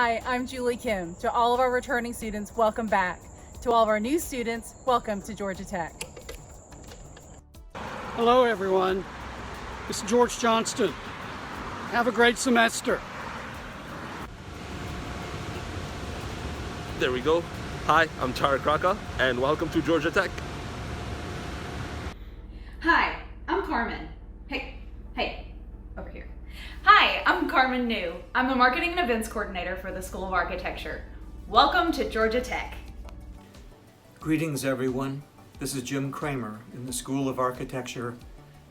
Hi, I'm Julie Kim. To all of our returning students, welcome back. To all of our new students, welcome to Georgia Tech. Hello everyone, it's George Johnston. Have a great semester. There we go. Hi, I'm Tara Kraka, and welcome to Georgia Tech. Hi, I'm Carmen. Hey, over here. Hi, I'm Carmen New. I'm the Marketing and Events Coordinator for the School of Architecture. Welcome to Georgia Tech. Greetings everyone. This is Jim Kramer in the School of Architecture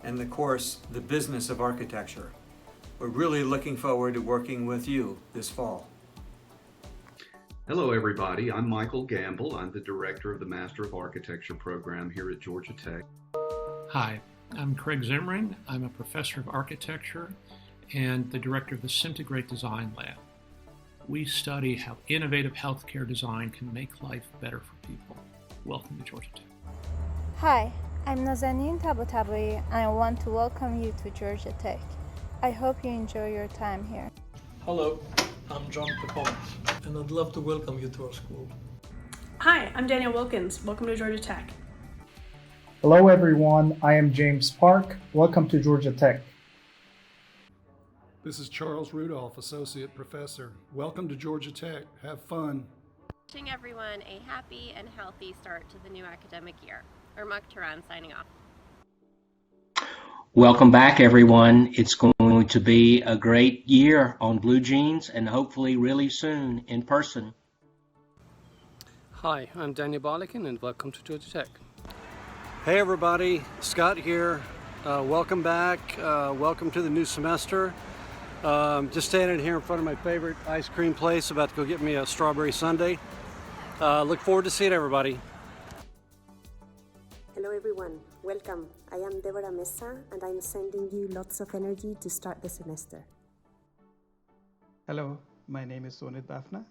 and the course, The Business of Architecture. We're really looking forward to working with you this fall. Hello everybody, I'm Michael Gamble. I'm the Director of the Master of Architecture program here at Georgia Tech. Hi, I'm Craig Zimring. I'm a Professor of Architecture and the Director of the Centigrade Design Lab. We study how innovative healthcare design can make life better for people. Welcome to Georgia Tech. Hi, I'm Nazanin Tabotaboui and I want to welcome you to Georgia Tech. I hope you enjoy your time here. Hello, I'm John Pecone, and I'd love to welcome you to our school. Hi, I'm Daniel Wilkins. Welcome to Georgia Tech. Hello everyone, I am James Park. Welcome to Georgia Tech. This is Charles Rudolph, Associate Professor. Welcome to Georgia Tech. Have fun. Wishing everyone a happy and healthy start to the new academic year. Urmak Turan signing off. Welcome back, everyone. It's going to be a great year on Blue Jeans and hopefully really soon in person. Hi, I'm Daniel Barlikin and welcome to Georgia Tech. Hey everybody, Scott here. Welcome back. Welcome to the new semester. Just standing here in front of my favorite ice cream place, about to go get me a strawberry sundae. Look forward to seeing everybody. Hello everyone, welcome. I am Deborah Mesa and I'm sending you lots of energy to start the semester. Hello, my name is Sonit Bafna.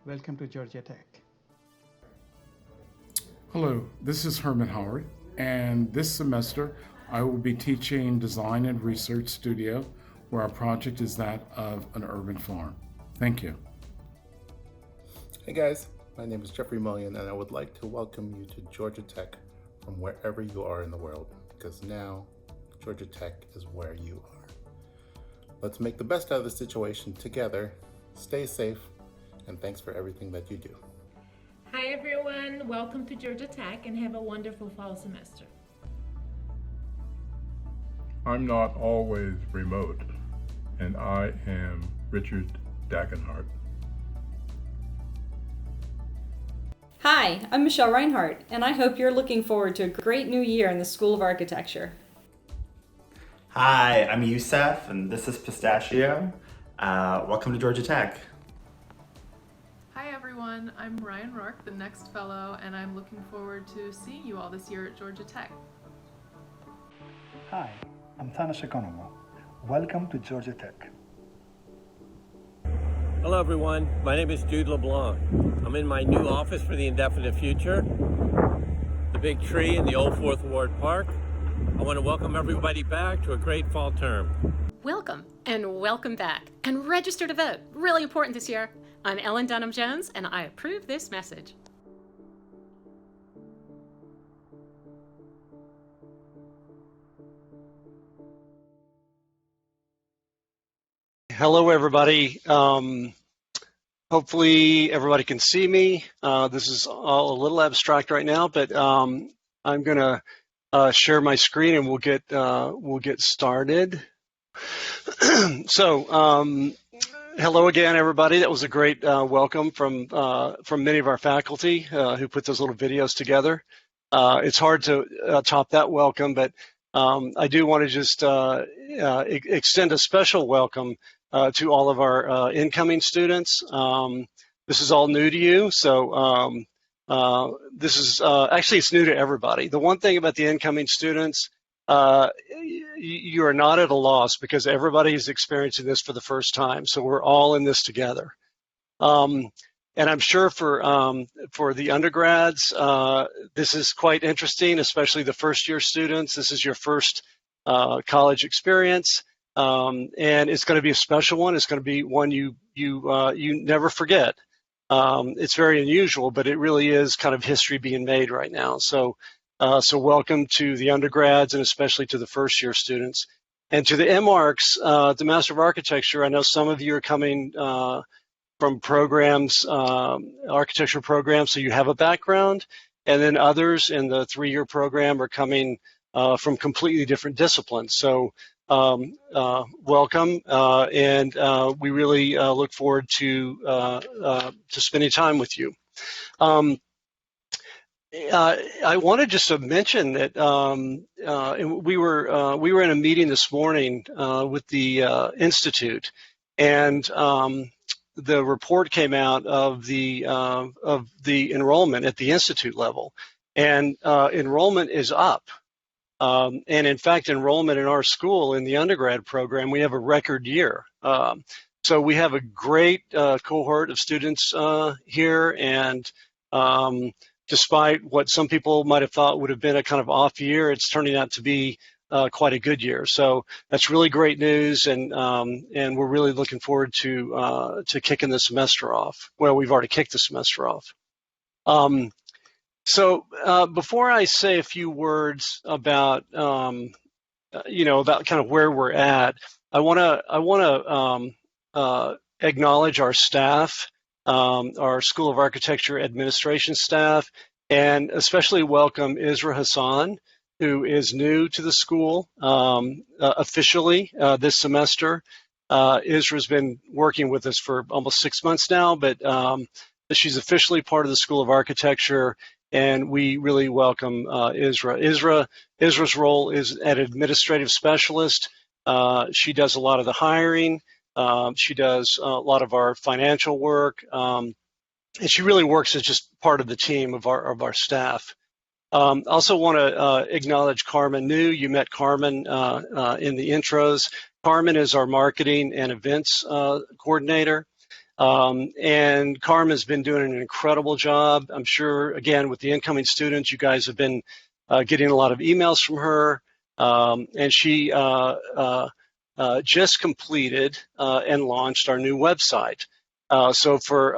Welcome to Georgia Tech. Hello, this is Herman Howard, and this semester I will be teaching Design and Research Studio, where our project is that of an urban farm. Thank you. Hey guys, my name is Jeffrey Mullion, and I would like to welcome you to Georgia Tech from wherever you are in the world, because now Georgia Tech is where you are. Let's make the best out of the situation together. Stay safe, and thanks for everything that you do. Hi everyone, welcome to Georgia Tech and have a wonderful fall semester. I'm not always remote, and I am Richard Dagenhart. Hi, I'm Michelle Reinhardt, and I hope you're looking forward to a great new year in the School of Architecture. Hi, I'm Youssef, and this is Pistachio. Welcome to Georgia Tech. Hi everyone, I'm Ryan Rourke, the next fellow, and I'm looking forward to seeing you all this year at Georgia Tech. Hi, I'm Thanos Economo. Welcome to Georgia Tech. Hello everyone, my name is Jude LeBlanc. I'm in my new office for the indefinite future, the big tree in the old 4th Ward Park. I want to welcome everybody back to a great fall term. Welcome and welcome back, and register to vote. Really important this year. I'm Ellen Dunham Jones and I approve this message. Hello everybody. Hopefully everybody can see me. This is all a little abstract right now, but I'm gonna share my screen and we'll get started. So hello again everybody. That was a great welcome from many of our faculty who put those little videos together. It's hard to top that welcome, but I do want to just extend a special welcome to all of our incoming students. This is all new to you, so this is actually it's new to everybody. The one thing about the incoming students, you are not at a loss because everybody is experiencing this for the first time. So we're all in this together. And I'm sure for the undergrads, this is quite interesting, especially the first year students. This is your first college experience. and it's going to be a special one. It's going to be one you never forget. It's very unusual, but it really is kind of history being made right now. So welcome to the undergrads and especially to the first year students. And to the MArcs, the Master of Architecture, I know some of you are coming from programs, architecture programs, so you have a background, and then others in the 3-year program are coming from completely different disciplines. So welcome, and we really look forward to spending time with you. I wanted just to mention that we were in a meeting this morning with the Institute, and the report came out of the enrollment at the Institute level, and enrollment is up. And in fact, enrollment in our school in the undergrad program, we have a record year. So we have a great cohort of students here, and despite what some people might have thought would have been a kind of off year, it's turning out to be quite a good year. So that's really great news, and we're really looking forward to kicking the semester off. Well, we've already kicked the semester off. So before I say a few words about about kind of where we're at, I want to acknowledge our staff, our School of Architecture administration staff, and especially welcome Isra Hassan, who is new to the school officially this semester. Isra's been working with us for almost 6 months now, but she's officially part of the School of Architecture, and we really welcome Isra. Isra's role is an administrative specialist. She does a lot of the hiring. She does a lot of our financial work, and she really works as just part of the team of our staff. Also want to acknowledge Carmen New. You met Carmen in the intros. Carmen is our marketing and events coordinator. And Carmen's been doing an incredible job. I'm sure, again, with the incoming students, you guys have been getting a lot of emails from her. And she just completed and launched our new website. So for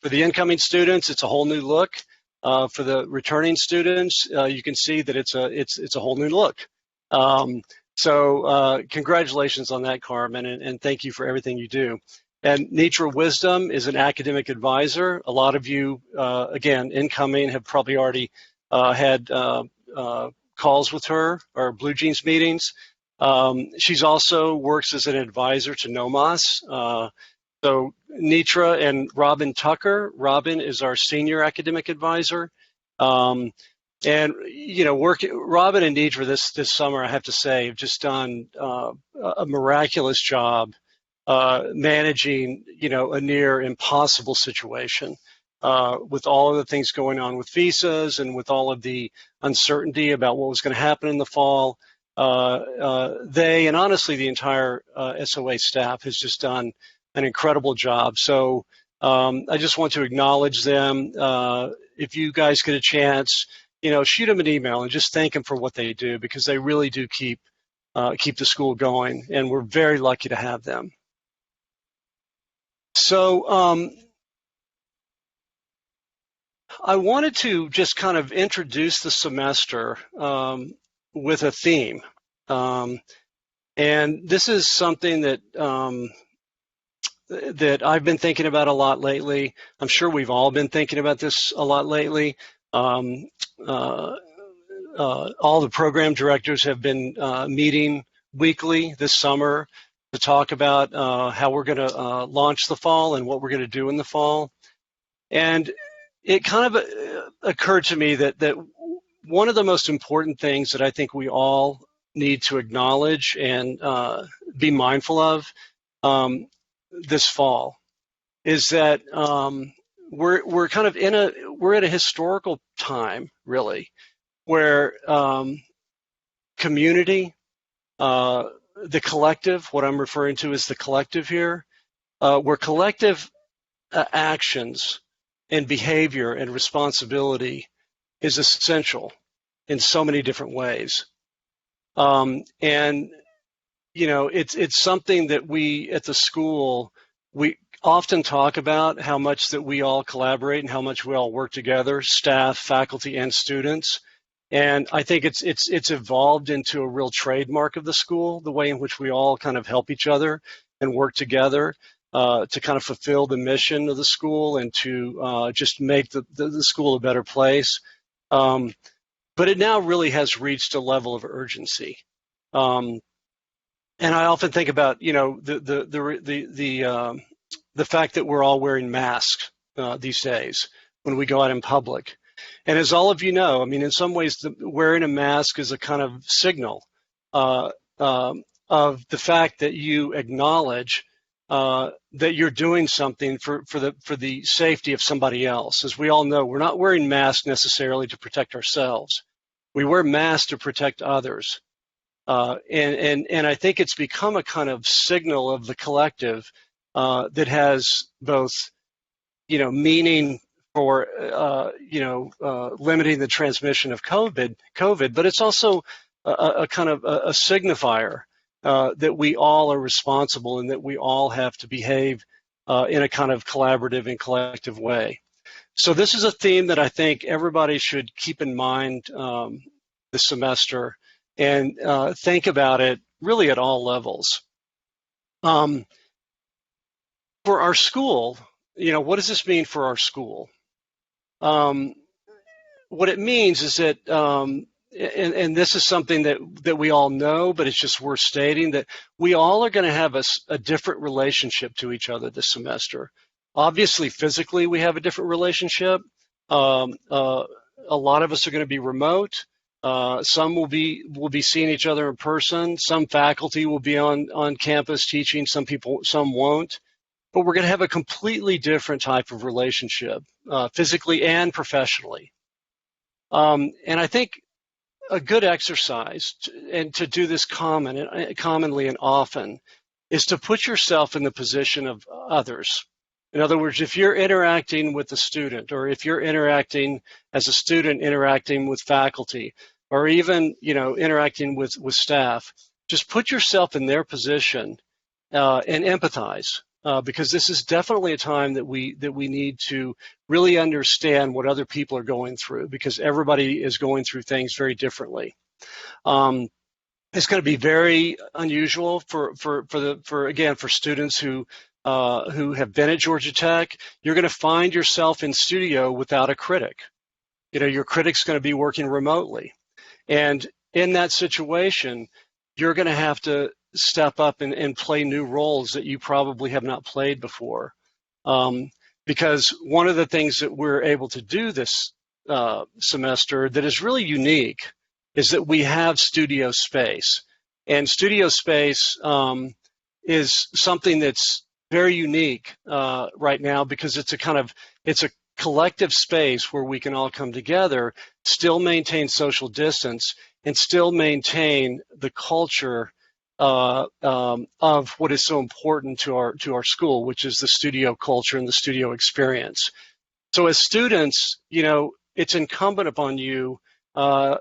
the incoming students, it's a whole new look. For the returning students, you can see that it's a whole new look. So congratulations on that, Carmen, and thank you for everything you do. And Nitra Wisdom is an academic advisor. A lot of you, again, incoming, have probably already had calls with her or Blue Jeans meetings. She's also works as an advisor to NOMAS. So Nitra and Robin Tucker. Robin is our senior academic advisor. And, Robin and Nitra this summer, I have to say, have just done a miraculous job managing, a near impossible situation with all of the things going on with visas and with all of the uncertainty about what was going to happen in the fall. They, and honestly the entire SOA staff, has just done an incredible job. So I just want to acknowledge them. If you guys get a chance, shoot them an email and just thank them for what they do, because they really do keep the school going, and we're very lucky to have them. So I wanted to just kind of introduce the semester with a theme. And this is something that I've been thinking about a lot lately. I'm sure we've all been thinking about this a lot lately. All the program directors have been meeting weekly this summer to talk about how we're going to launch the fall and what we're going to do in the fall. And it kind of occurred to me that one of the most important things that I think we all need to acknowledge and be mindful of this fall is that we're kind of we're at a historical time, really, where community, the collective, what I'm referring to as the collective here, where collective actions and behavior and responsibility is essential in so many different ways. And it's something that we at the school, we often talk about how much that we all collaborate and how much we all work together, staff, faculty, and students. And I think it's evolved into a real trademark of the school, the way in which we all kind of help each other and work together to kind of fulfill the mission of the school and to just make the school a better place. But it now really has reached a level of urgency. And I often think about, the fact that we're all wearing masks these days when we go out in public. And as all of you know, I mean, in some ways, wearing a mask is a kind of signal of the fact that you acknowledge that you're doing something for the safety of somebody else. As we all know, we're not wearing masks necessarily to protect ourselves. We wear masks to protect others. And I think it's become a kind of signal of the collective that has both, meaning for, limiting the transmission of COVID, but it's also a kind of a signifier that we all are responsible and that we all have to behave in a kind of collaborative and collective way. So this is a theme that I think everybody should keep in mind this semester and think about it really at all levels. For our school, what does this mean for our school? What it means is that, and this is something that we all know, but it's just worth stating, that we all are going to have a different relationship to each other this semester. Obviously, physically, we have a different relationship. A lot of us are going to be remote. Some will be seeing each other in person. Some faculty will be on campus teaching. Some won't. But we're going to have a completely different type of relationship, physically and professionally. And I think a good exercise, and to do this commonly and often, is to put yourself in the position of others. In other words, if you're interacting with a student, or if you're interacting as a student interacting with faculty, or even interacting with staff, just put yourself in their position and empathize. Because this is definitely a time that we need to really understand what other people are going through, because everybody is going through things very differently. It's going to be very unusual for students who have been at Georgia Tech. You're going to find yourself in studio without a critic. Your critic's going to be working remotely, and in that situation, you're going to have to step up and play new roles that you probably have not played before. Because one of the things that we're able to do this semester that is really unique is that we have studio space. And studio space is something that's very unique right now, because it's a collective space where we can all come together, still maintain social distance, and still maintain the culture of what is so important to our school, which is the studio culture and the studio experience. So as students, it's incumbent upon you, to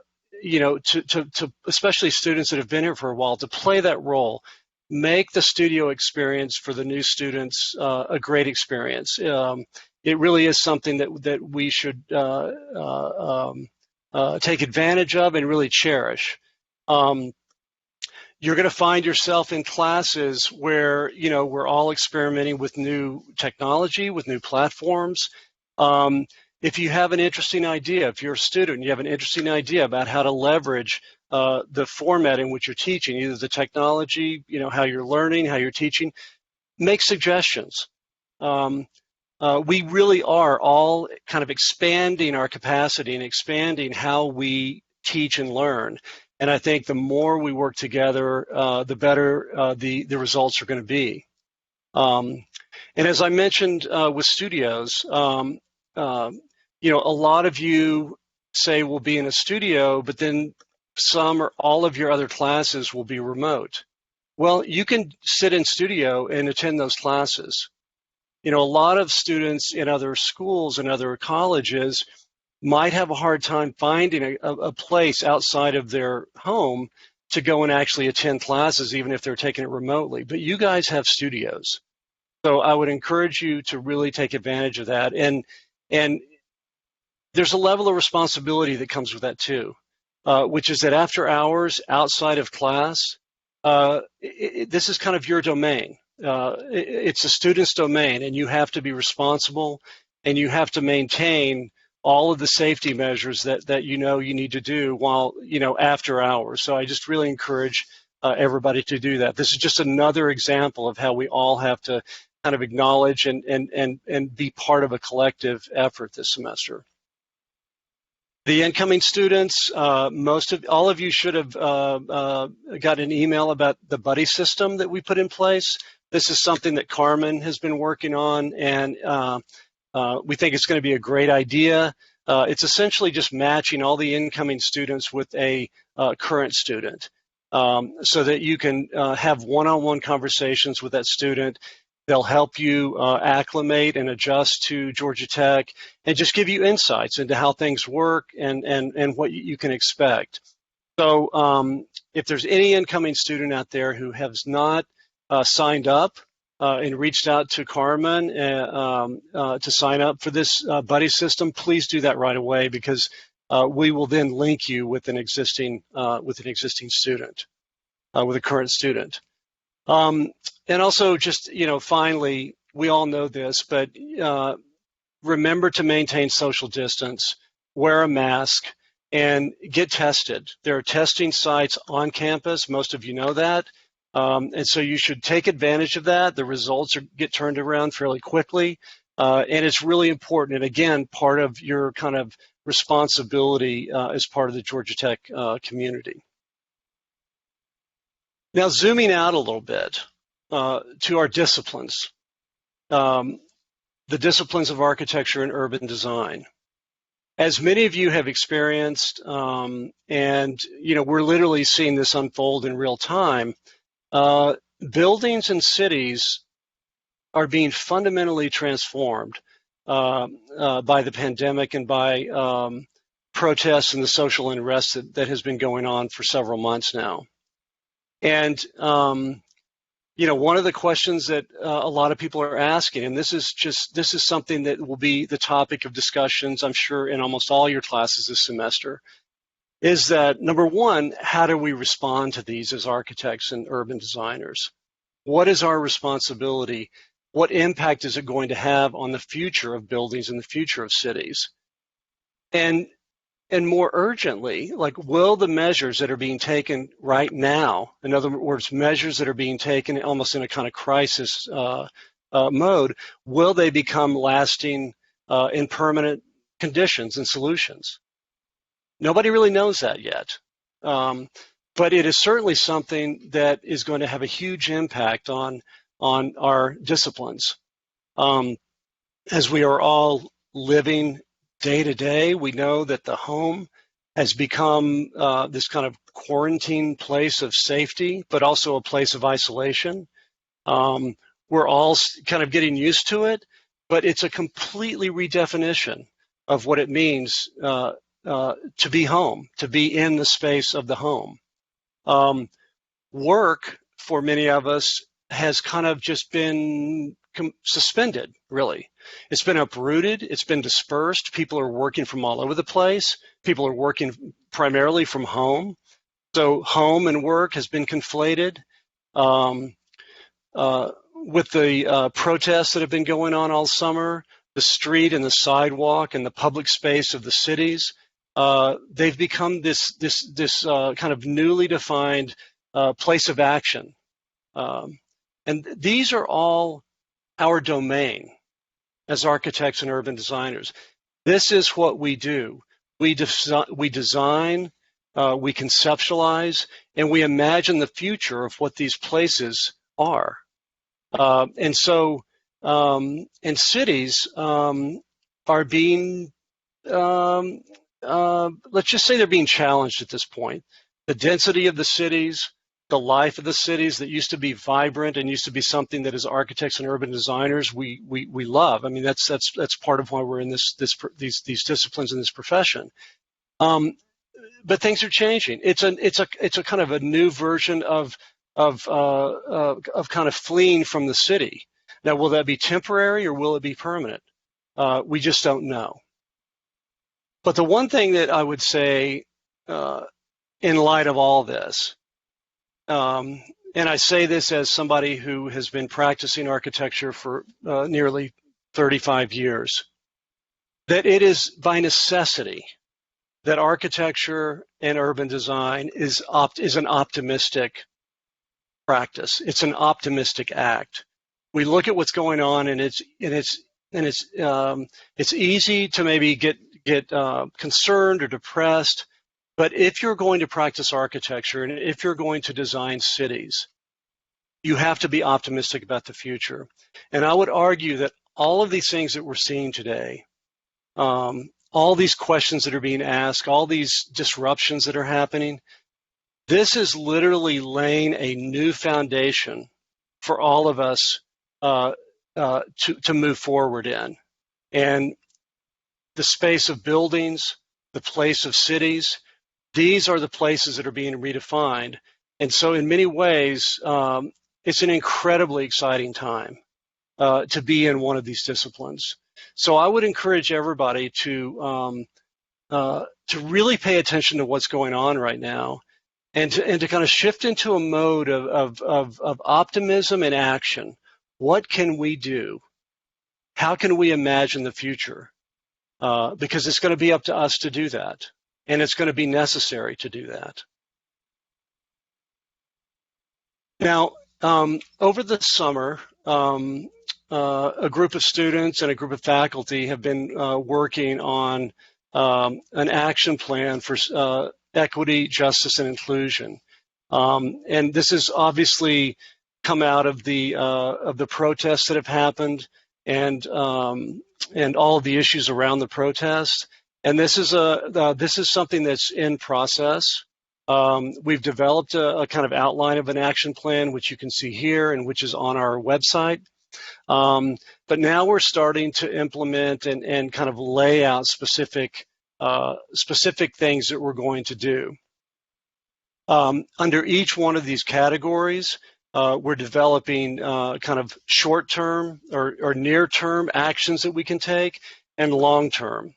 especially students that have been here for a while, to play that role, make the studio experience for the new students a great experience. It really is something that we should take advantage of and really cherish. You're going to find yourself in classes where, we're all experimenting with new technology, with new platforms. If you have an interesting idea, if you're a student, and you have an interesting idea about how to leverage the format in which you're teaching, either the technology, how you're learning, how you're teaching, make suggestions. We really are all kind of expanding our capacity and expanding how we teach and learn. And I think the more we work together, the better the results are going to be. And as I mentioned with studios, a lot of you say will be in a studio, but then some or all of your other classes will be remote. Well, you can sit in studio and attend those classes. A lot of students in other schools and other colleges might have a hard time finding a place outside of their home to go and actually attend classes, even if they're taking it remotely. But you guys have studios. So I would encourage you to really take advantage of that. And there's a level of responsibility that comes with that too, which is that after hours, outside of class, this is kind of your domain. It's a student's domain, and you have to be responsible, and you have to maintain all of the safety measures that you need to do while, after hours. So I just really encourage everybody to do that. This is just another example of how we all have to kind of acknowledge and be part of a collective effort this semester. The incoming students, all of you should have got an email about the buddy system that we put in place. This is something that Carmen has been working on, and we think it's going to be a great idea. It's essentially just matching all the incoming students with a current student, so that you can have one-on-one conversations with that student. They'll help you acclimate and adjust to Georgia Tech and just give you insights into how things work and what you can expect. So if there's any incoming student out there who has not signed up and reached out to Carmen to sign up for this buddy system, please do that right away, because we will then link you with an existing student, with a current student. And also just, finally, we all know this, but remember to maintain social distance, wear a mask, and get tested. There are testing sites on campus. Most of you know that. And so you should take advantage of that. The results get turned around fairly quickly. And it's really important. And again, part of your kind of responsibility as part of the Georgia Tech community. Now, zooming out a little bit to our disciplines, the disciplines of architecture and urban design. As many of you have experienced, and we're literally seeing this unfold in real time, buildings and cities are being fundamentally transformed by the pandemic and by protests and the social unrest that has been going on for several months now. And, one of the questions that a lot of people are asking, and this is something that will be the topic of discussions, I'm sure, in almost all your classes this semester, is that, number one, how do we respond to these as architects and urban designers? What is our responsibility? What impact is it going to have on the future of buildings and the future of cities? And more urgently, will the measures that are being taken right now, in other words, measures that are being taken almost in a kind of crisis mode, will they become lasting and permanent conditions and solutions? Nobody really knows that yet. But it is certainly something that is going to have a huge impact on our disciplines. As we are all living day to day, we know that the home has become this kind of quarantine place of safety, but also a place of isolation. We're all kind of getting used to it, but it's a completely redefinition of what it means to be home, to be in the space of the home. Work, for many of us, has kind of just been suspended, really. It's been uprooted. It's been dispersed. People are working from all over the place. People are working primarily from home. So home and work has been conflated. With the protests that have been going on all summer, the street and the sidewalk and the public space of the cities, they've become this kind of newly defined place of action. And these are all our domain as architects and urban designers. This is what we do. We design, we conceptualize, and we imagine the future of what these places are. And cities are being, let's just say they're being challenged at this point. The density of the cities, the life of the cities that used to be vibrant and used to be something that as architects and urban designers we love. I mean, that's part of why we're in these disciplines in this profession. things are changing. It's a kind of a new version of kind of fleeing from the city. Now, will that be temporary or will it be permanent? We just don't know. But the one thing that I would say in light of all this, and I say this as somebody who has been practicing architecture for nearly 35 years, that it is by necessity that architecture and urban design is an optimistic practice. It's an optimistic act. We look at what's going on, and it's easy to maybe get concerned or depressed. But if you're going to practice architecture and if you're going to design cities, you have to be optimistic about the future. And I would argue that all of these things that we're seeing today, all these questions that are being asked, all these disruptions that are happening, this is literally laying a new foundation for all of us to move forward in. And the space of buildings, the place of cities, these are the places that are being redefined. And so in many ways, it's an incredibly exciting time to be in one of these disciplines. So I would encourage everybody to really pay attention to what's going on right now, and to kind of shift into a mode of optimism and action. What can we do? How can we imagine the future? Because it's going to be up to us to do that, and it's going to be necessary to do that. Now, over the summer, a group of students and a group of faculty have been working on an action plan for equity, justice, and inclusion. And this has obviously come out of the protests that have happened, and all of the issues around the protest. And this is something that's in process. We've developed a kind of outline of an action plan, which you can see here and which is on our website. But now we're starting to implement and kind of lay out specific things that we're going to do. Under each one of these categories, we're developing kind of short-term or near-term actions that we can take, and long-term.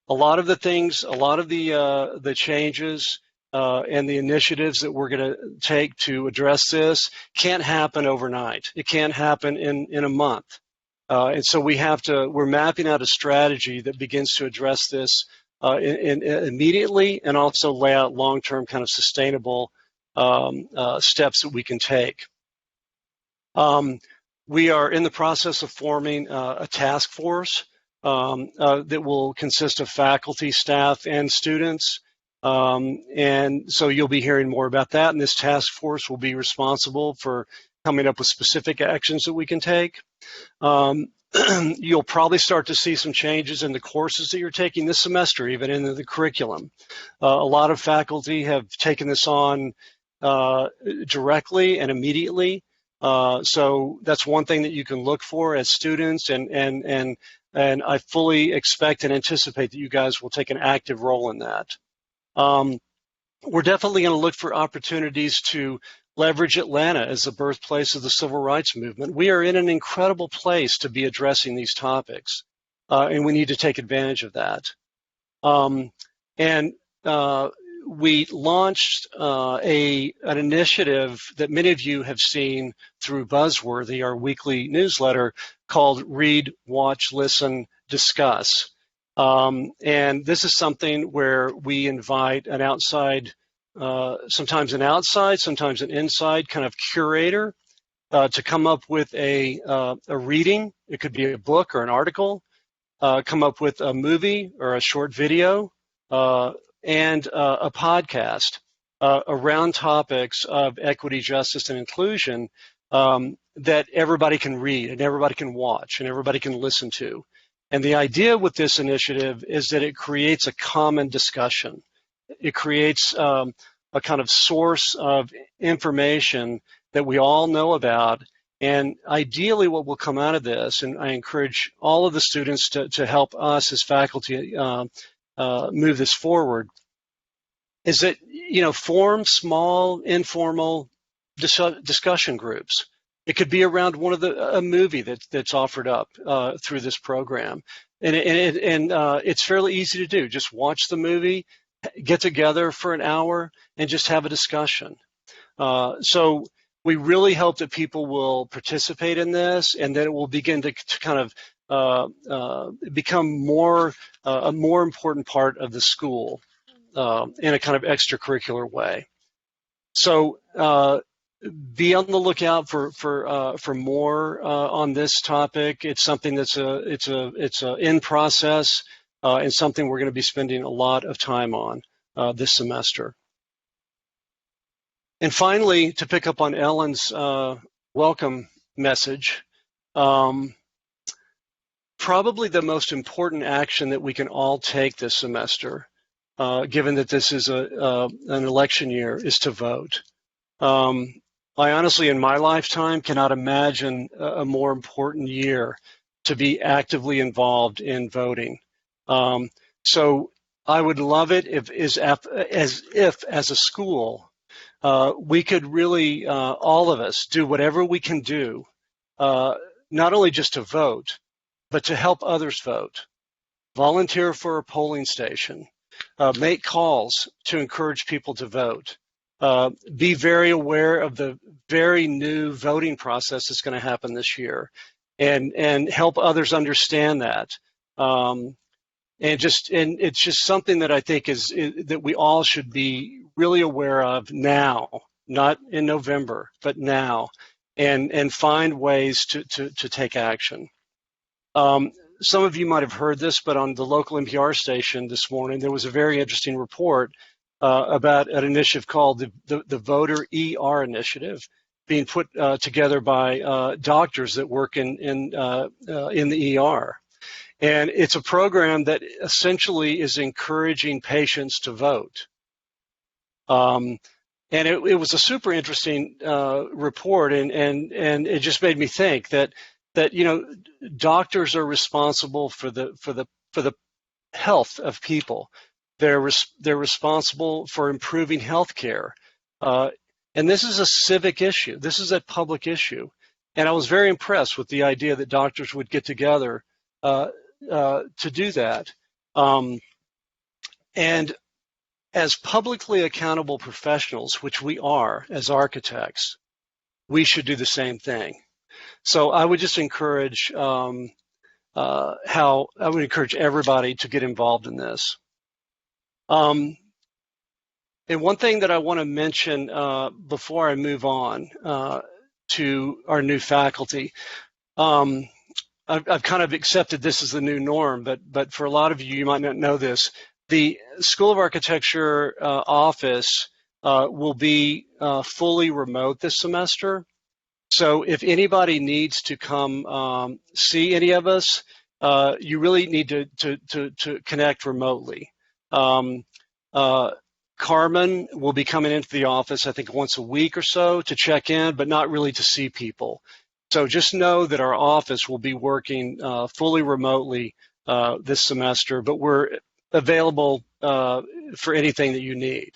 A lot of the things, a lot of the changes and the initiatives that we're going to take to address this can't happen overnight. It can't happen in a month. And so we're mapping out a strategy that begins to address this immediately, and also lay out long-term kind of sustainable steps that we can take. We are in the process of forming a task force that will consist of faculty, staff, and students. And so you'll be hearing more about that, and this task force will be responsible for coming up with specific actions that we can take. You'll probably start to see some changes in the courses that you're taking this semester, even in the curriculum. A lot of faculty have taken this on directly and immediately. So that's one thing that you can look for as students, and I fully expect and anticipate that you guys will take an active role in that. We're definitely going to look for opportunities to leverage Atlanta as the birthplace of the civil rights movement. We are in an incredible place to be addressing these topics, and we need to take advantage of that. We launched an initiative that many of you have seen through Buzzworthy, our weekly newsletter, called Read, Watch, Listen, Discuss. And this is something where we invite an outside, sometimes an outside, sometimes an inside kind of curator to come up with a reading. It could be a book or an article, come up with a movie or a short video, and a podcast around topics of equity, justice, and inclusion that everybody can read and everybody can watch and everybody can listen to. And the idea with this initiative is that it creates a common discussion. It creates a kind of source of information that we all know about. And ideally what will come out of this, and I encourage all of the students to help us as faculty move this forward, is that, form small, informal discussion groups. It could be around a movie that's offered up through this program, and it's fairly easy to do. Just watch the movie, get together for an hour, and just have a discussion. So we really hope that people will participate in this, and that it will begin to kind of become a more important part of the school in a kind of extracurricular way. So be on the lookout for more on this topic. It's something that's it's in process and something we're going to be spending a lot of time on this semester. And finally, to pick up on Ellen's welcome message, probably the most important action that we can all take this semester, given that this is an election year, is to vote. I honestly, in my lifetime, cannot imagine a more important year to be actively involved in voting. So I would love it if, as a school, we could really, all of us, do whatever we can do, not only just to vote, but to help others vote. Volunteer for a polling station. Make calls to encourage people to vote. Be very aware of the very new voting process that's going to happen this year, and help others understand that. And it's just something that I think that we all should be really aware of now, not in November, but now, and find ways to take action. Some of you might have heard this, but on the local NPR station this morning, there was a very interesting report about an initiative called the Voter ER Initiative, being put together by doctors that work in the ER. And it's a program that essentially is encouraging patients to vote. And it was a super interesting report, and it just made me think that doctors are responsible for the health of people. They're responsible for improving health care. And this is a civic issue. This is a public issue. And I was very impressed with the idea that doctors would get together to do that. And as publicly accountable professionals, which we are as architects, we should do the same thing. So I would just encourage everybody to get involved in this. And one thing that I want to mention before I move on to our new faculty, I've kind of accepted this as the new norm, but for a lot of you, you might not know this. The School of Architecture office will be fully remote this semester. So if anybody needs to come see any of us, you really need to connect remotely. Carmen will be coming into the office, I think, once a week or so to check in, but not really to see people. So just know that our office will be working fully remotely this semester, but we're available for anything that you need.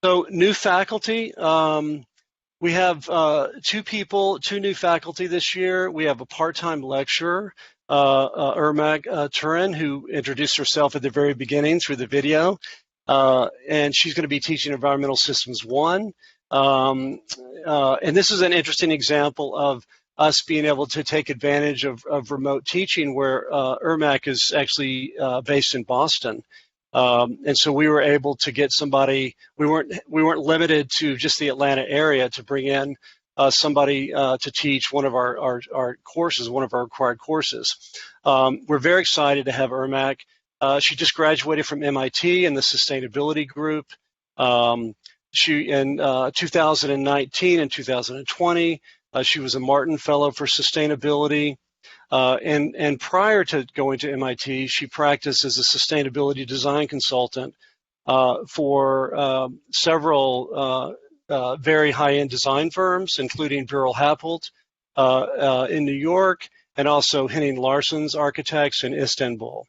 So new faculty, we have two new faculty this year. We have a part-time lecturer, Irmak Turin, who introduced herself at the very beginning through the video. And she's going to be teaching Environmental Systems 1. And this is an interesting example of us being able to take advantage of remote teaching, where Irmak is actually based in Boston. And so we were able to get somebody, we weren't limited to just the Atlanta area, to bring in somebody to teach one of our courses, one of our required courses. We're very excited to have Irmak. She just graduated from MIT in the sustainability group. She in 2019 and 2020, she was a Martin Fellow for Sustainability. And prior to going to MIT, she practiced as a sustainability design consultant for several very high-end design firms, including Burrell Happold in New York, and also Henning Larsson's Architects in Istanbul.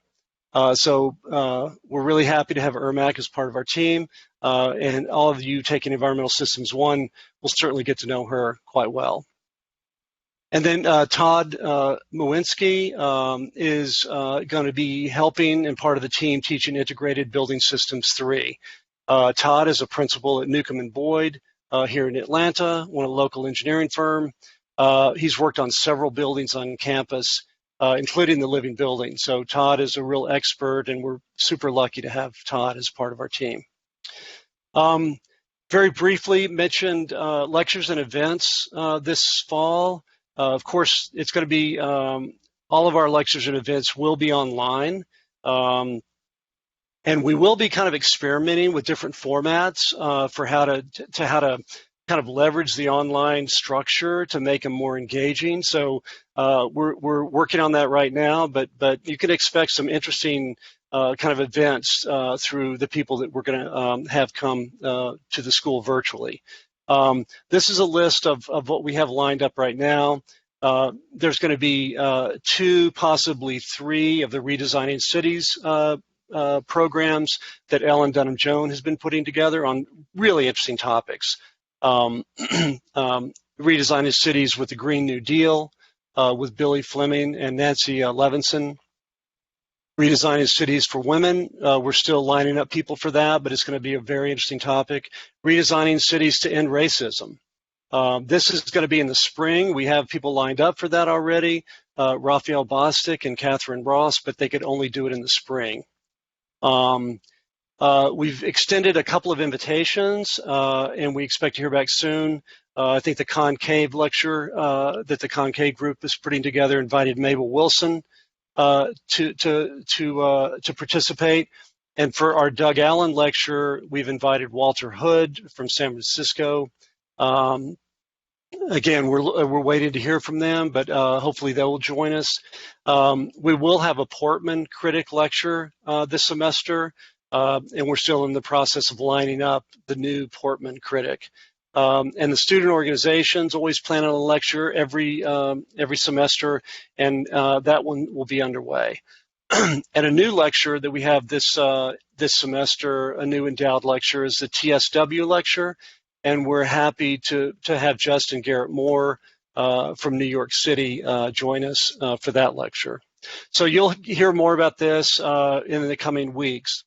So we're really happy to have Ermac as part of our team, and all of you taking Environmental Systems 1 will certainly get to know her quite well. And then Todd Mowinski is going to be helping and part of the team teaching Integrated Building Systems 3. Todd is a principal at Newcomb & Boyd here in Atlanta, one of the local engineering firm. He's worked on several buildings on campus, including the living building. So Todd is a real expert, and we're super lucky to have Todd as part of our team. Very briefly mentioned lectures and events this fall. Of course, it's going to be, all of our lectures and events will be online. And we will be kind of experimenting with different formats for how to kind of leverage the online structure to make them more engaging. So we're working on that right now, but you can expect some interesting kind of events through the people that we're going to have come to the school virtually. This is a list of what we have lined up right now. There's going to be 2, possibly 3 of the Redesigning Cities programs that Ellen Dunham-Jones has been putting together on really interesting topics. Redesigning Cities with the Green New Deal with Billy Fleming and Nancy Levinson. Redesigning Cities for Women, we're still lining up people for that, but it's going to be a very interesting topic. Redesigning Cities to End Racism. This is going to be in the spring. We have people lined up for that already, Raphael Bostic and Catherine Ross, but they could only do it in the spring. We've extended a couple of invitations, and we expect to hear back soon. I think the Concave lecture that the Concave group is putting together invited Mabel Wilson to participate. And for our Doug Allen lecture, we've invited Walter Hood from San Francisco. Again, we're waiting to hear from them, but hopefully they will join us. We will have a Portman critic lecture this semester, and we're still in the process of lining up the new Portman critic. And the student organizations always plan on a lecture every semester, and that one will be underway. And a new lecture that we have this semester, a new endowed lecture, is the TSW lecture, and we're happy to have Justin Garrett Moore from New York City join us for that lecture. So you'll hear more about this in the coming weeks.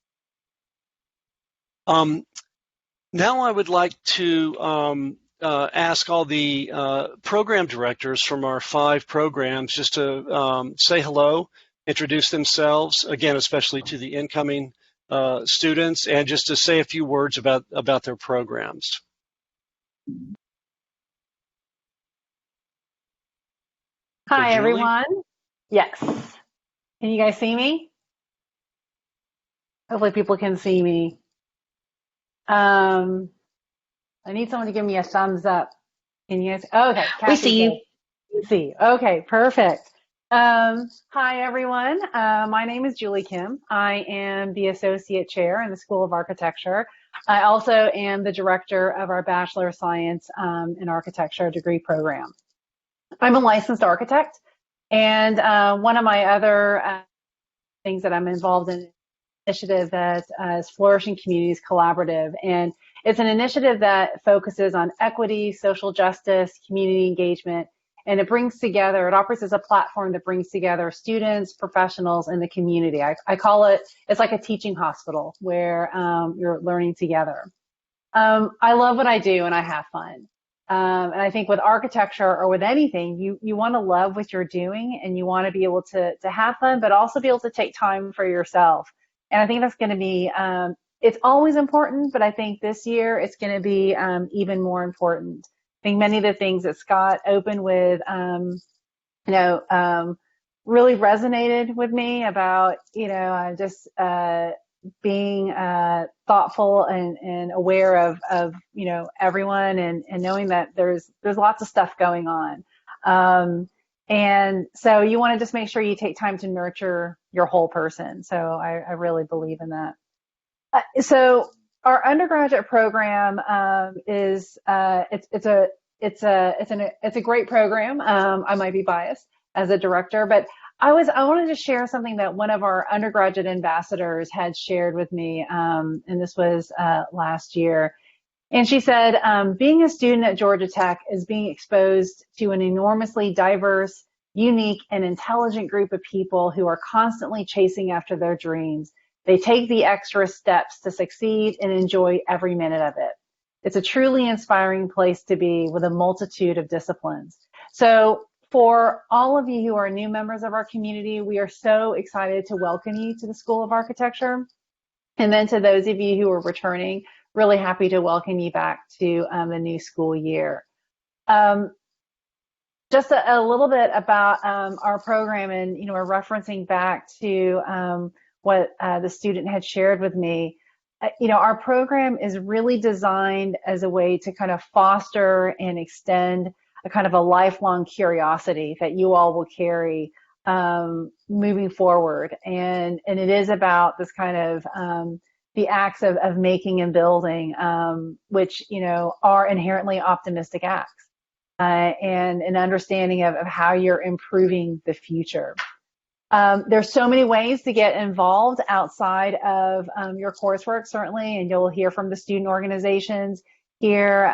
Now I would like to ask all the program directors from our 5 programs just to say hello, introduce themselves, again, especially to the incoming students, and just to say a few words about their programs. Hi, Julie? everyone. Yes. Can you guys see me? Hopefully people can see me. I need someone to give me a thumbs up. Can you guys? Oh, okay. We see you. You see. Okay, perfect. Hi, everyone. My name is Julie Kim. I am the Associate Chair in the School of Architecture. I also am the Director of our Bachelor of Science in Architecture degree program. I'm a licensed architect, and one of my other things that I'm involved in initiative that is Flourishing Communities Collaborative, and it's an initiative that focuses on equity, social justice, community engagement, and it offers as a platform that brings together students, professionals, and the community. I call it, it's like a teaching hospital where you're learning together. I love what I do and I have fun. And I think with architecture or with anything, you want to love what you're doing and you want to be able to have fun, but also be able to take time for yourself. And I think that's going to be, it's always important, but I think this year it's going to be even more important. I think many of the things that Scott opened with, really resonated with me about, just being thoughtful and aware of everyone and knowing that there's lots of stuff going on. And so you want to just make sure you take time to nurture your whole person. So I really believe in that. So our undergraduate program is it's a great program. I might be biased as a director, but I wanted to share something that one of our undergraduate ambassadors had shared with me, and this was last year. And she said, being a student at Georgia Tech is being exposed to an enormously diverse, unique, and intelligent group of people who are constantly chasing after their dreams. They take the extra steps to succeed and enjoy every minute of it. It's a truly inspiring place to be with a multitude of disciplines. So for all of you who are new members of our community, we are so excited to welcome you to the School of Architecture. And then to those of you who are returning, really happy to welcome you back to the new school year. Just a little bit about our program, and we're referencing back to what the student had shared with me. Our program is really designed as a way to kind of foster and extend a kind of a lifelong curiosity that you all will carry moving forward. And it is about this kind of the acts of making and building, which, are inherently optimistic acts, and an understanding of how you're improving the future. There's so many ways to get involved outside of your coursework, certainly, and you'll hear from the student organizations here,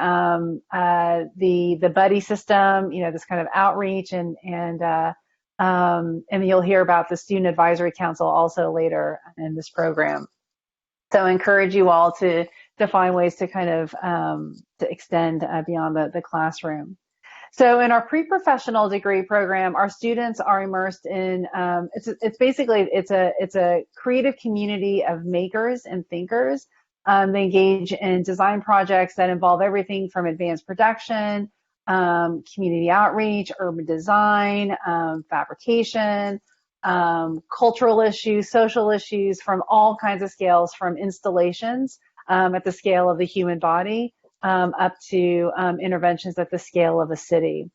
the buddy system, this kind of outreach, and you'll hear about the Student Advisory Council also later in this program. So I encourage you all to find ways to kind of to extend beyond the classroom. So in our pre-professional degree program, our students are immersed in it's basically a creative community of makers and thinkers. They engage in design projects that involve everything from advanced production, community outreach, urban design, fabrication, cultural issues, social issues from all kinds of scales, from installations at the scale of the human body up to interventions at the scale of a city.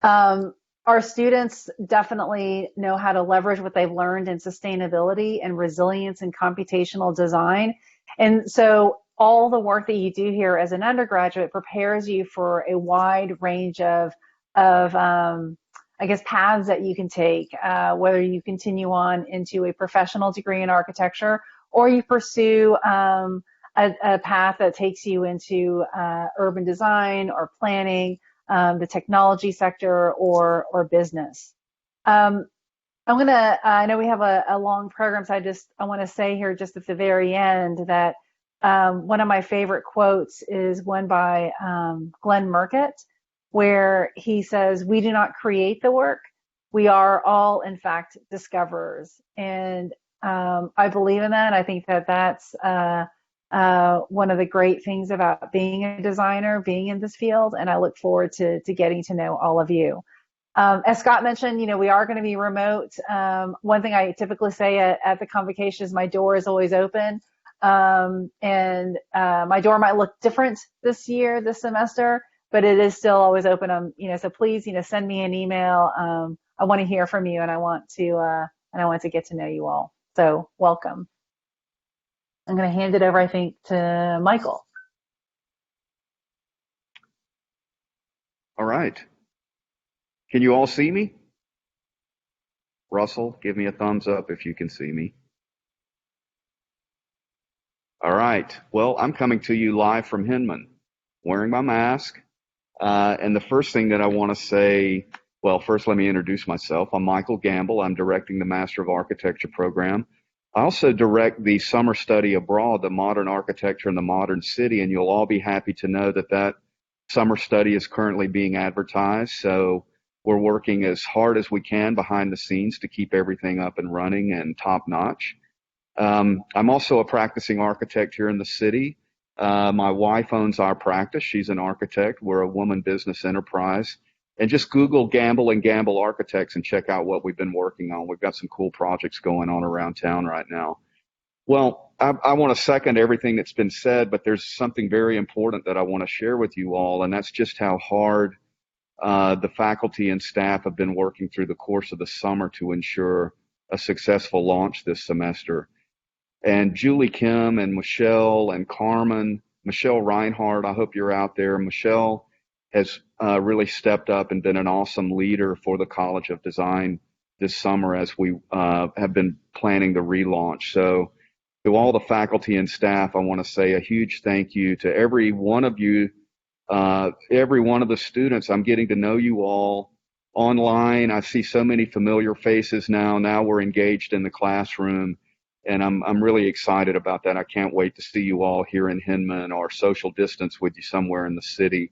Our students definitely know how to leverage what they've learned in sustainability and resilience and computational design. And so all the work that you do here as an undergraduate prepares you for a wide range of I guess, paths that you can take, whether you continue on into a professional degree in architecture or you pursue a path that takes you into urban design or planning, the technology sector, or business. I know we have a long program, so I want to say here just at the very end that one of my favorite quotes is one by Glenn Murcutt, where he says, "We do not create the work. We are all, in fact, discoverers." And I believe in that. I think that that's one of the great things about being a designer, being in this field, and I look forward to getting to know all of you. As Scott mentioned, we are going to be remote. One thing I typically say at the convocation is my door is always open. And my door might look different this semester, but it is still always open. So please, send me an email. I want to hear from you, and I want to get to know you all. So welcome. I'm going to hand it over, I think, to Michael. All right. Can you all see me? Russell, give me a thumbs up if you can see me. All right. Well, I'm coming to you live from Hinman, wearing my mask. And the first thing that I want to say, well, first let me introduce myself. I'm Michael Gamble. I'm directing the Master of Architecture program. I also direct the summer study abroad, the Modern Architecture in the Modern City, and you'll all be happy to know that summer study is currently being advertised. So we're working as hard as we can behind the scenes to keep everything up and running and top notch. I'm also a practicing architect here in the city. My wife owns our practice. She's an architect. We're a woman business enterprise. And just Google Gamble and Gamble Architects and check out what we've been working on. We've got some cool projects going on around town right now. Well, I want to second everything that's been said, but there's something very important that I want to share with you all, and that's just how hard the faculty and staff have been working through the course of the summer to ensure a successful launch this semester. And Julie Kim and Michelle and Carmen, Michelle Reinhardt, I hope you're out there. Michelle has really stepped up and been an awesome leader for the College of Design this summer as we have been planning the relaunch. So to all the faculty and staff, I want to say a huge thank you to every one of you, every one of the students. I'm getting to know you all online. I see so many familiar faces now. Now we're engaged in the classroom, and I'm really excited about that. I can't wait to see you all here in Hinman or social distance with you somewhere in the city.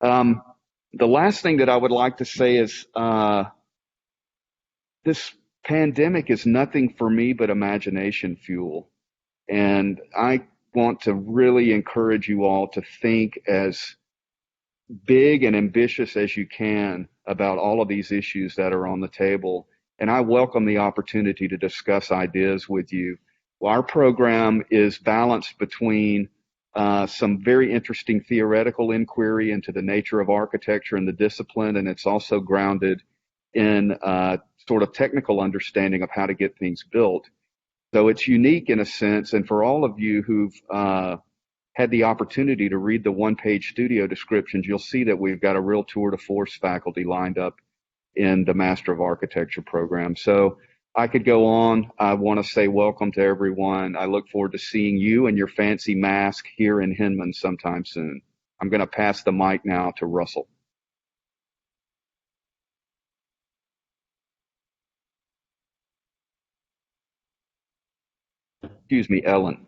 The last thing that I would like to say is this pandemic is nothing for me but imagination fuel. And I want to really encourage you all to think as big and ambitious as you can about all of these issues that are on the table. And I welcome the opportunity to discuss ideas with you. Well, our program is balanced between some very interesting theoretical inquiry into the nature of architecture and the discipline, and it's also grounded in sort of technical understanding of how to get things built. So it's unique in a sense, and for all of you who've had the opportunity to read the one-page studio descriptions, you'll see that we've got a real tour de force faculty lined up in the Master of Architecture program. So I could go on. I want to say welcome to everyone. I look forward to seeing you and your fancy mask here in Hinman sometime soon. I'm going to pass the mic now to Russell. Excuse me, Ellen.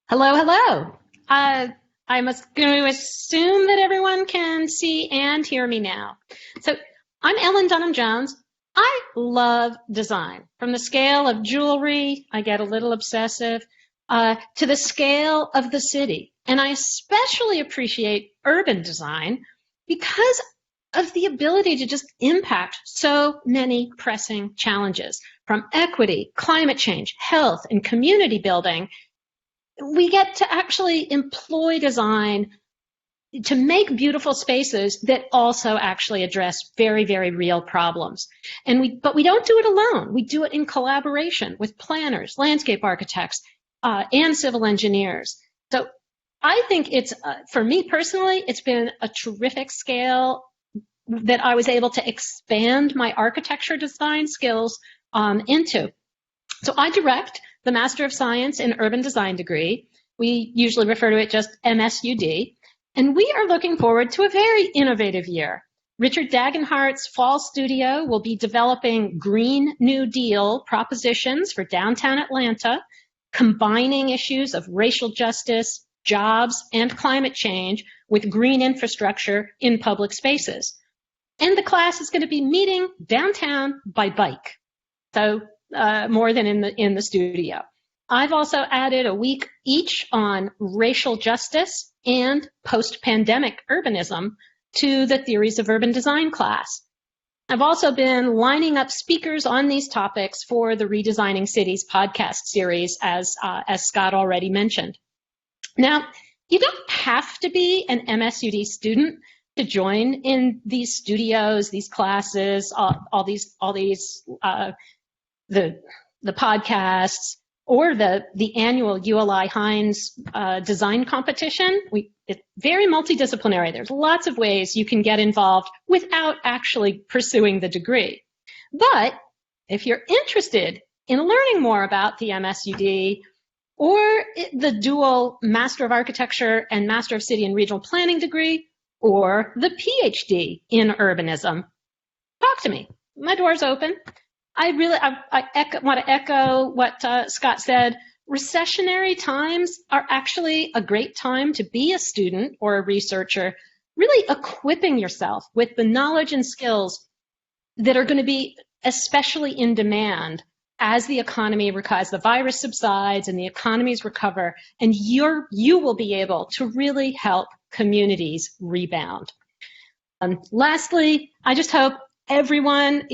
Hello, hello. I'm going to assume that everyone can see and hear me now. So I'm Ellen Dunham Jones. I love design. From the scale of jewelry, I get a little obsessive, to the scale of the city. And I especially appreciate urban design because of the ability to just impact so many pressing challenges, from equity, climate change, health, and community building. We get to actually employ design to make beautiful spaces that also actually address very, very real problems. But we don't do it alone. We do it in collaboration with planners, landscape architects, and civil engineers. So I think it's, for me personally, it's been a terrific scale that I was able to expand my architecture design skills into. So I direct the Master of Science in Urban Design degree. We usually refer to it just MSUD. And we are looking forward to a very innovative year. Richard Dagenhart's Fall Studio will be developing Green New Deal propositions for downtown Atlanta, combining issues of racial justice, jobs, and climate change with green infrastructure in public spaces. And the class is going to be meeting downtown by bike. So more than in the studio. I've also added a week each on racial justice and post-pandemic urbanism to the Theories of Urban Design class. I've also been lining up speakers on these topics for the Redesigning Cities podcast series, as Scott already mentioned. Now, you don't have to be an MSUD student to join in these studios, these classes, all these the podcasts, or the annual ULI Hines design competition. It's very multidisciplinary. There's lots of ways you can get involved without actually pursuing the degree. But if you're interested in learning more about the MSUD or the dual Master of Architecture and Master of City and Regional Planning degree, or the PhD in urbanism, talk to me. My door's open. I want to echo what Scott said. Recessionary times are actually a great time to be a student or a researcher, really equipping yourself with the knowledge and skills that are going to be especially in demand as the economy as the virus subsides and the economies recover, and you will be able to really help communities rebound. Lastly, I just hope everyone,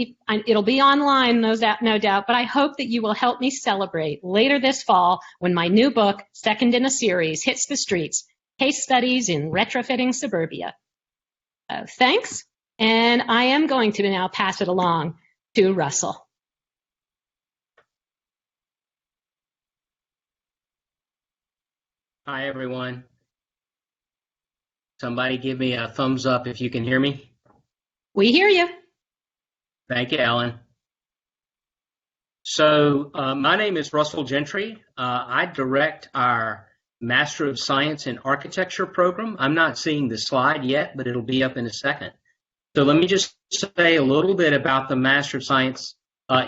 it'll be online, no doubt, but I hope that you will help me celebrate later this fall when my new book, second in a series, hits the streets, Case Studies in Retrofitting Suburbia. Thanks, and I am going to now pass it along to Russell. Hi, everyone. Somebody give me a thumbs up if you can hear me. We hear you. Thank you, Ellen. So my name is Russell Gentry. I direct our Master of Science in Architecture program. I'm not seeing the slide yet, but it'll be up in a second. So let me just say a little bit about the Master of Science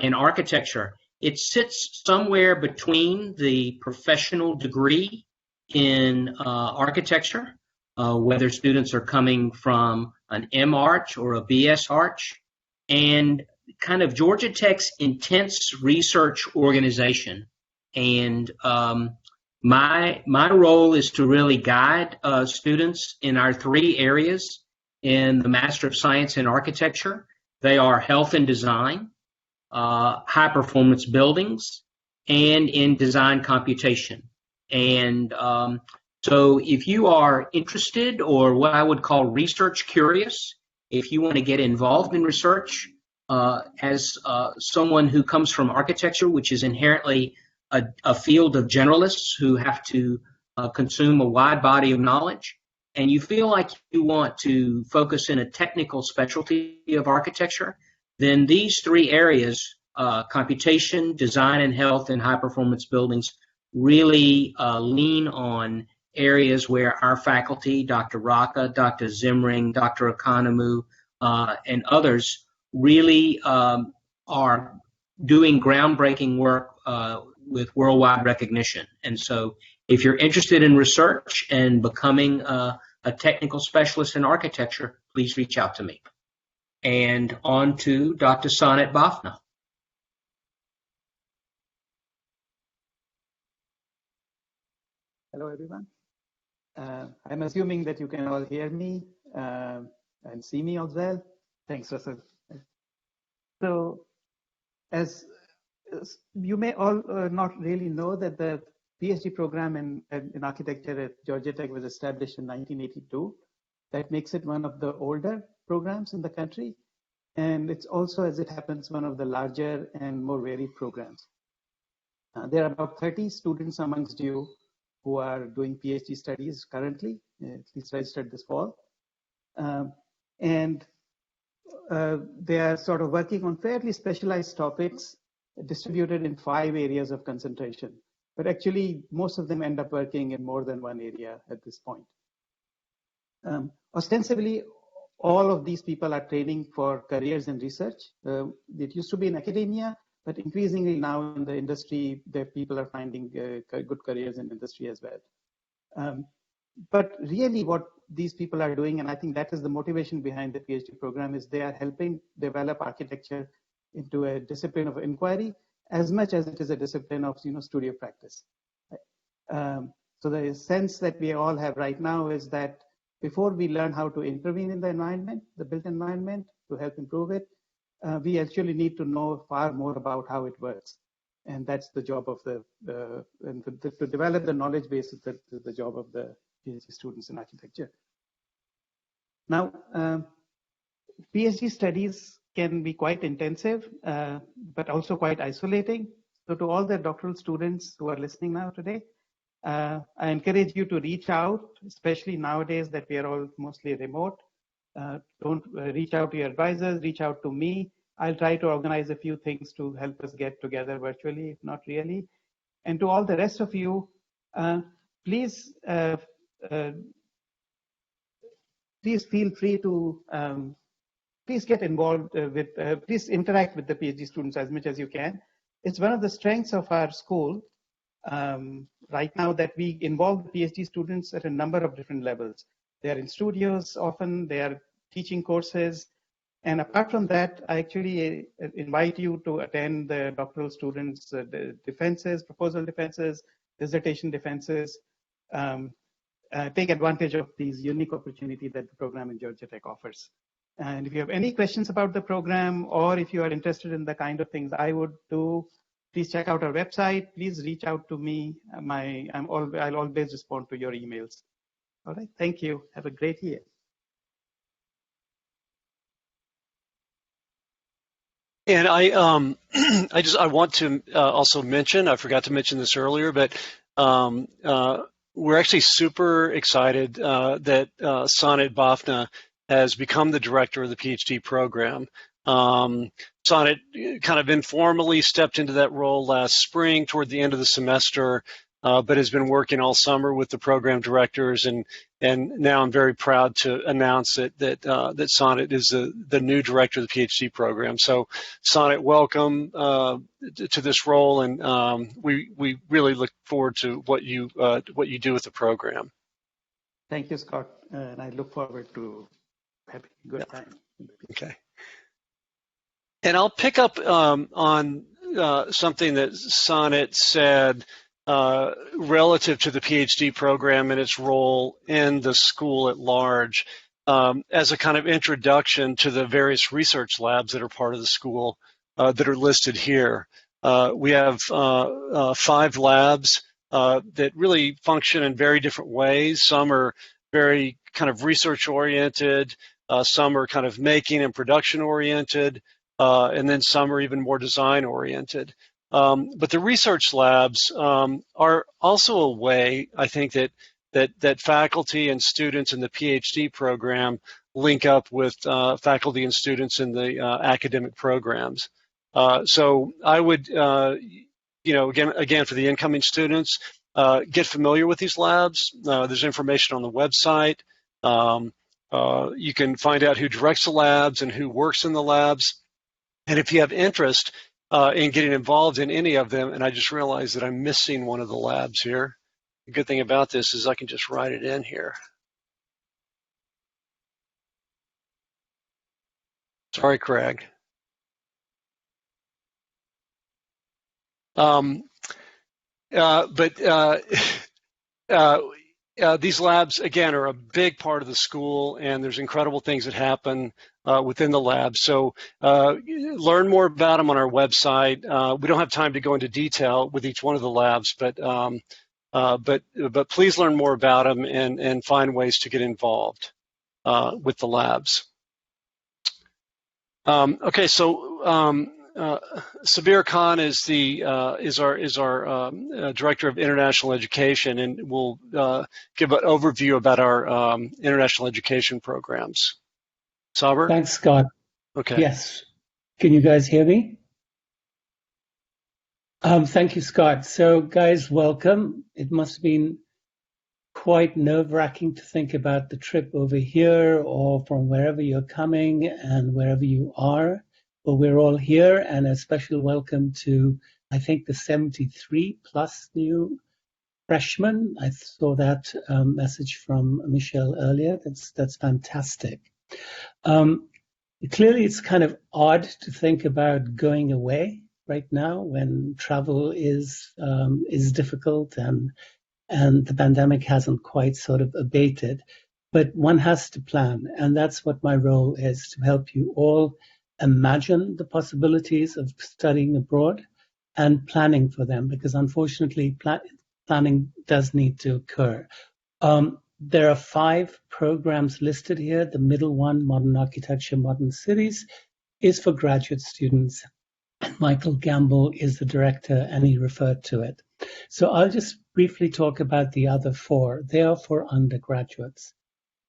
in Architecture. It sits somewhere between the professional degree in architecture, whether students are coming from an M-Arch or a BS-Arch, and kind of Georgia Tech's intense research organization. And my role is to really guide students in our three areas in the Master of Science in Architecture. They are health and design, high performance buildings, and in design computation. And so if you are interested, or what I would call research curious, if you want to get involved in research, as someone who comes from architecture, which is inherently a field of generalists who have to consume a wide body of knowledge, and you feel like you want to focus in a technical specialty of architecture, then these three areas, computation, design and health, and high performance buildings, really lean on areas where our faculty, Dr. Raka, Dr. Zimring, Dr. Economou, and others really are doing groundbreaking work with worldwide recognition. And so if you're interested in research and becoming a technical specialist in architecture, please reach out to me. And on to Dr. Sanat Bafna. Hello, everyone. I'm assuming that you can all hear me and see me as well. Thanks, Russell. So, as you may all not really know, that the PhD program in architecture at Georgia Tech was established in 1982. That makes it one of the older programs in the country. And it's also, as it happens, one of the larger and more varied programs. There are about 30 students amongst you who are doing PhD studies currently, at least registered this fall. And they are sort of working on fairly specialized topics distributed in 5 areas of concentration. But actually, most of them end up working in more than one area at this point. Ostensibly, all of these people are training for careers in research. It used to be in academia, but increasingly now in the industry, the people are finding good careers in industry as well. But really what these people are doing, and I think that is the motivation behind the PhD program, is they are helping develop architecture into a discipline of inquiry as much as it is a discipline of studio practice. So the sense that we all have right now is that before we learn how to intervene in the environment, the built environment, to help improve it, we actually need to know far more about how it works. And that's the job of to develop the knowledge base is the job of the PhD students in architecture. Now, PhD studies can be quite intensive, but also quite isolating. So to all the doctoral students who are listening now today, I encourage you to reach out, especially nowadays that we are all mostly remote. Don't reach out to your advisors, reach out to me. I'll try to organize a few things to help us get together virtually, if not really. And to all the rest of you, please feel free to please get involved please interact with the PhD students as much as you can. It's one of the strengths of our school right now that we involve the PhD students at a number of different levels. They are in studios often, they are teaching courses. And apart from that, I actually invite you to attend the doctoral students' defenses, proposal defenses, dissertation defenses. Take advantage of these unique opportunity that the program in Georgia Tech offers. And if you have any questions about the program, or if you are interested in the kind of things I would do, please check out our website. Please reach out to me. I'll always respond to your emails. All right, thank you. Have a great year. And I want to also mention, I forgot to mention this earlier, but we're actually super excited that Sonit Bafna has become the director of the PhD program. Sonit kind of informally stepped into that role last spring toward the end of the semester, but has been working all summer with the program directors, and now I'm very proud to announce that Sonit is the new director of the PhD program. So Sonit, welcome to this role, and we really look forward to what you do with the program. Thank you, Scott, and I look forward to having a good time. Okay. And I'll pick up on something that Sonit said relative to the PhD program and its role in the school at large, as a kind of introduction to the various research labs that are part of the school that are listed here. We have 5 labs that really function in very different ways. Some are very kind of research oriented, some are kind of making and production oriented, and then some are even more design oriented. But the research labs are also a way, I think, that faculty and students in the PhD program link up with faculty and students in the academic programs. So I would, again, for the incoming students, get familiar with these labs. There's information on the website. You can find out who directs the labs and who works in the labs. And if you have interest in getting involved in any of them, and I just realized that I'm missing one of the labs here. The good thing about this is I can just write it in here. Sorry, Craig. These labs, again, are a big part of the school, and there's incredible things that happen within the labs. So learn more about them on our website. We don't have time to go into detail with each one of the labs, but please learn more about them and find ways to get involved with the labs. Okay, so Sabir Khan is our Director of International Education, and will give an overview about our international education programs. Sabir? Thanks, Scott. Okay. Yes. Can you guys hear me? Thank you, Scott. So, guys, welcome. It must have been quite nerve-wracking to think about the trip over here or from wherever you're coming and wherever you are. But we're all here, and a special welcome to, I think, the 73 plus new freshmen. I saw that message from Michelle earlier. That's fantastic. Clearly, it's kind of odd to think about going away right now when travel is difficult and the pandemic hasn't quite sort of abated. But one has to plan, and that's what my role is, to help you all imagine the possibilities of studying abroad and planning for them, because unfortunately planning does need to occur. There are 5 programs listed here. The middle one, Modern Architecture, Modern Cities, is for graduate students. And Michael Gamble is the director, and he referred to it. So I'll just briefly talk about the other 4. They are for undergraduates.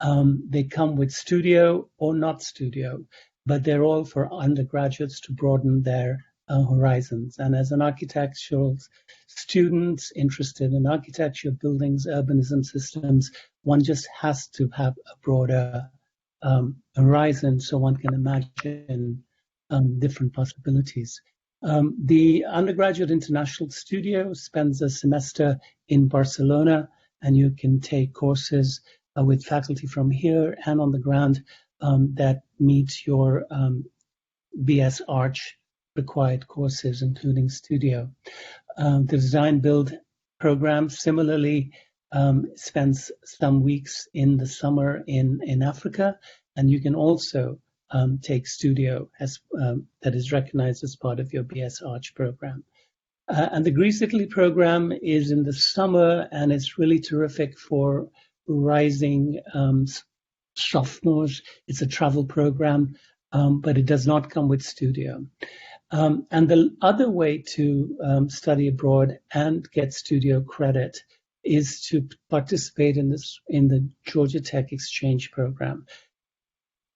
They come with studio or not studio, but they're all for undergraduates to broaden their horizons. And as an architectural student interested in architecture, buildings, urbanism systems, one just has to have a broader horizon so one can imagine different possibilities. The undergraduate international studio spends a semester in Barcelona, and you can take courses with faculty from here and on the ground that meet your BS Arch required courses, including studio. The design build program similarly spends some weeks in the summer in Africa, and you can also take studio as that is recognized as part of your BS Arch program. And the Greece Italy program is in the summer, and it's really terrific for rising sophomores. It's a travel program, but it does not come with studio. And the other way to study abroad and get studio credit is to participate in the Georgia Tech Exchange Program.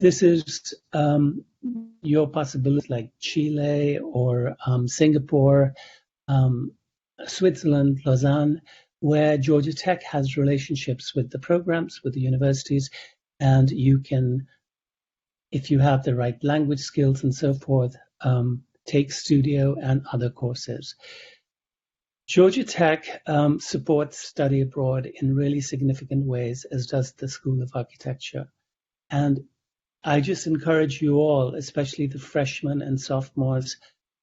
This is your possibilities like Chile or Singapore, Switzerland, Lausanne, where Georgia Tech has relationships with the programs, with the universities, and you can, if you have the right language skills and so forth, take studio and other courses. Georgia Tech supports study abroad in really significant ways, as does the School of Architecture. And I just encourage you all, especially the freshmen and sophomores,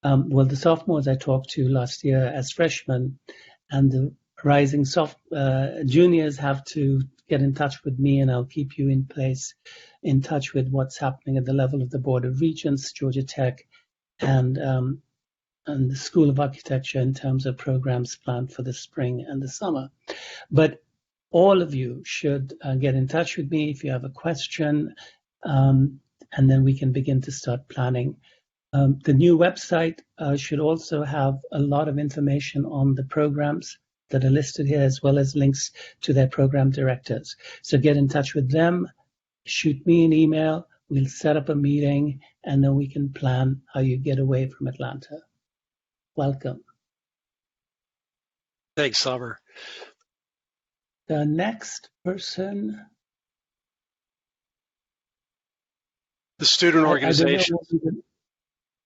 well, the sophomores I talked to last year as freshmen, and the rising juniors have to get in touch with me, and I'll keep you in touch with what's happening at the level of the Board of Regents, Georgia Tech, and the School of Architecture in terms of programs planned for the spring and the summer. But all of you should get in touch with me if you have a question, and then we can begin to start planning. The new website should also have a lot of information on the programs that are listed here, as well as links to their program directors. So get in touch with them, shoot me an email, we'll set up a meeting, and then we can plan how you get away from Atlanta. Welcome. Thanks, Saber. The next person. The student organization.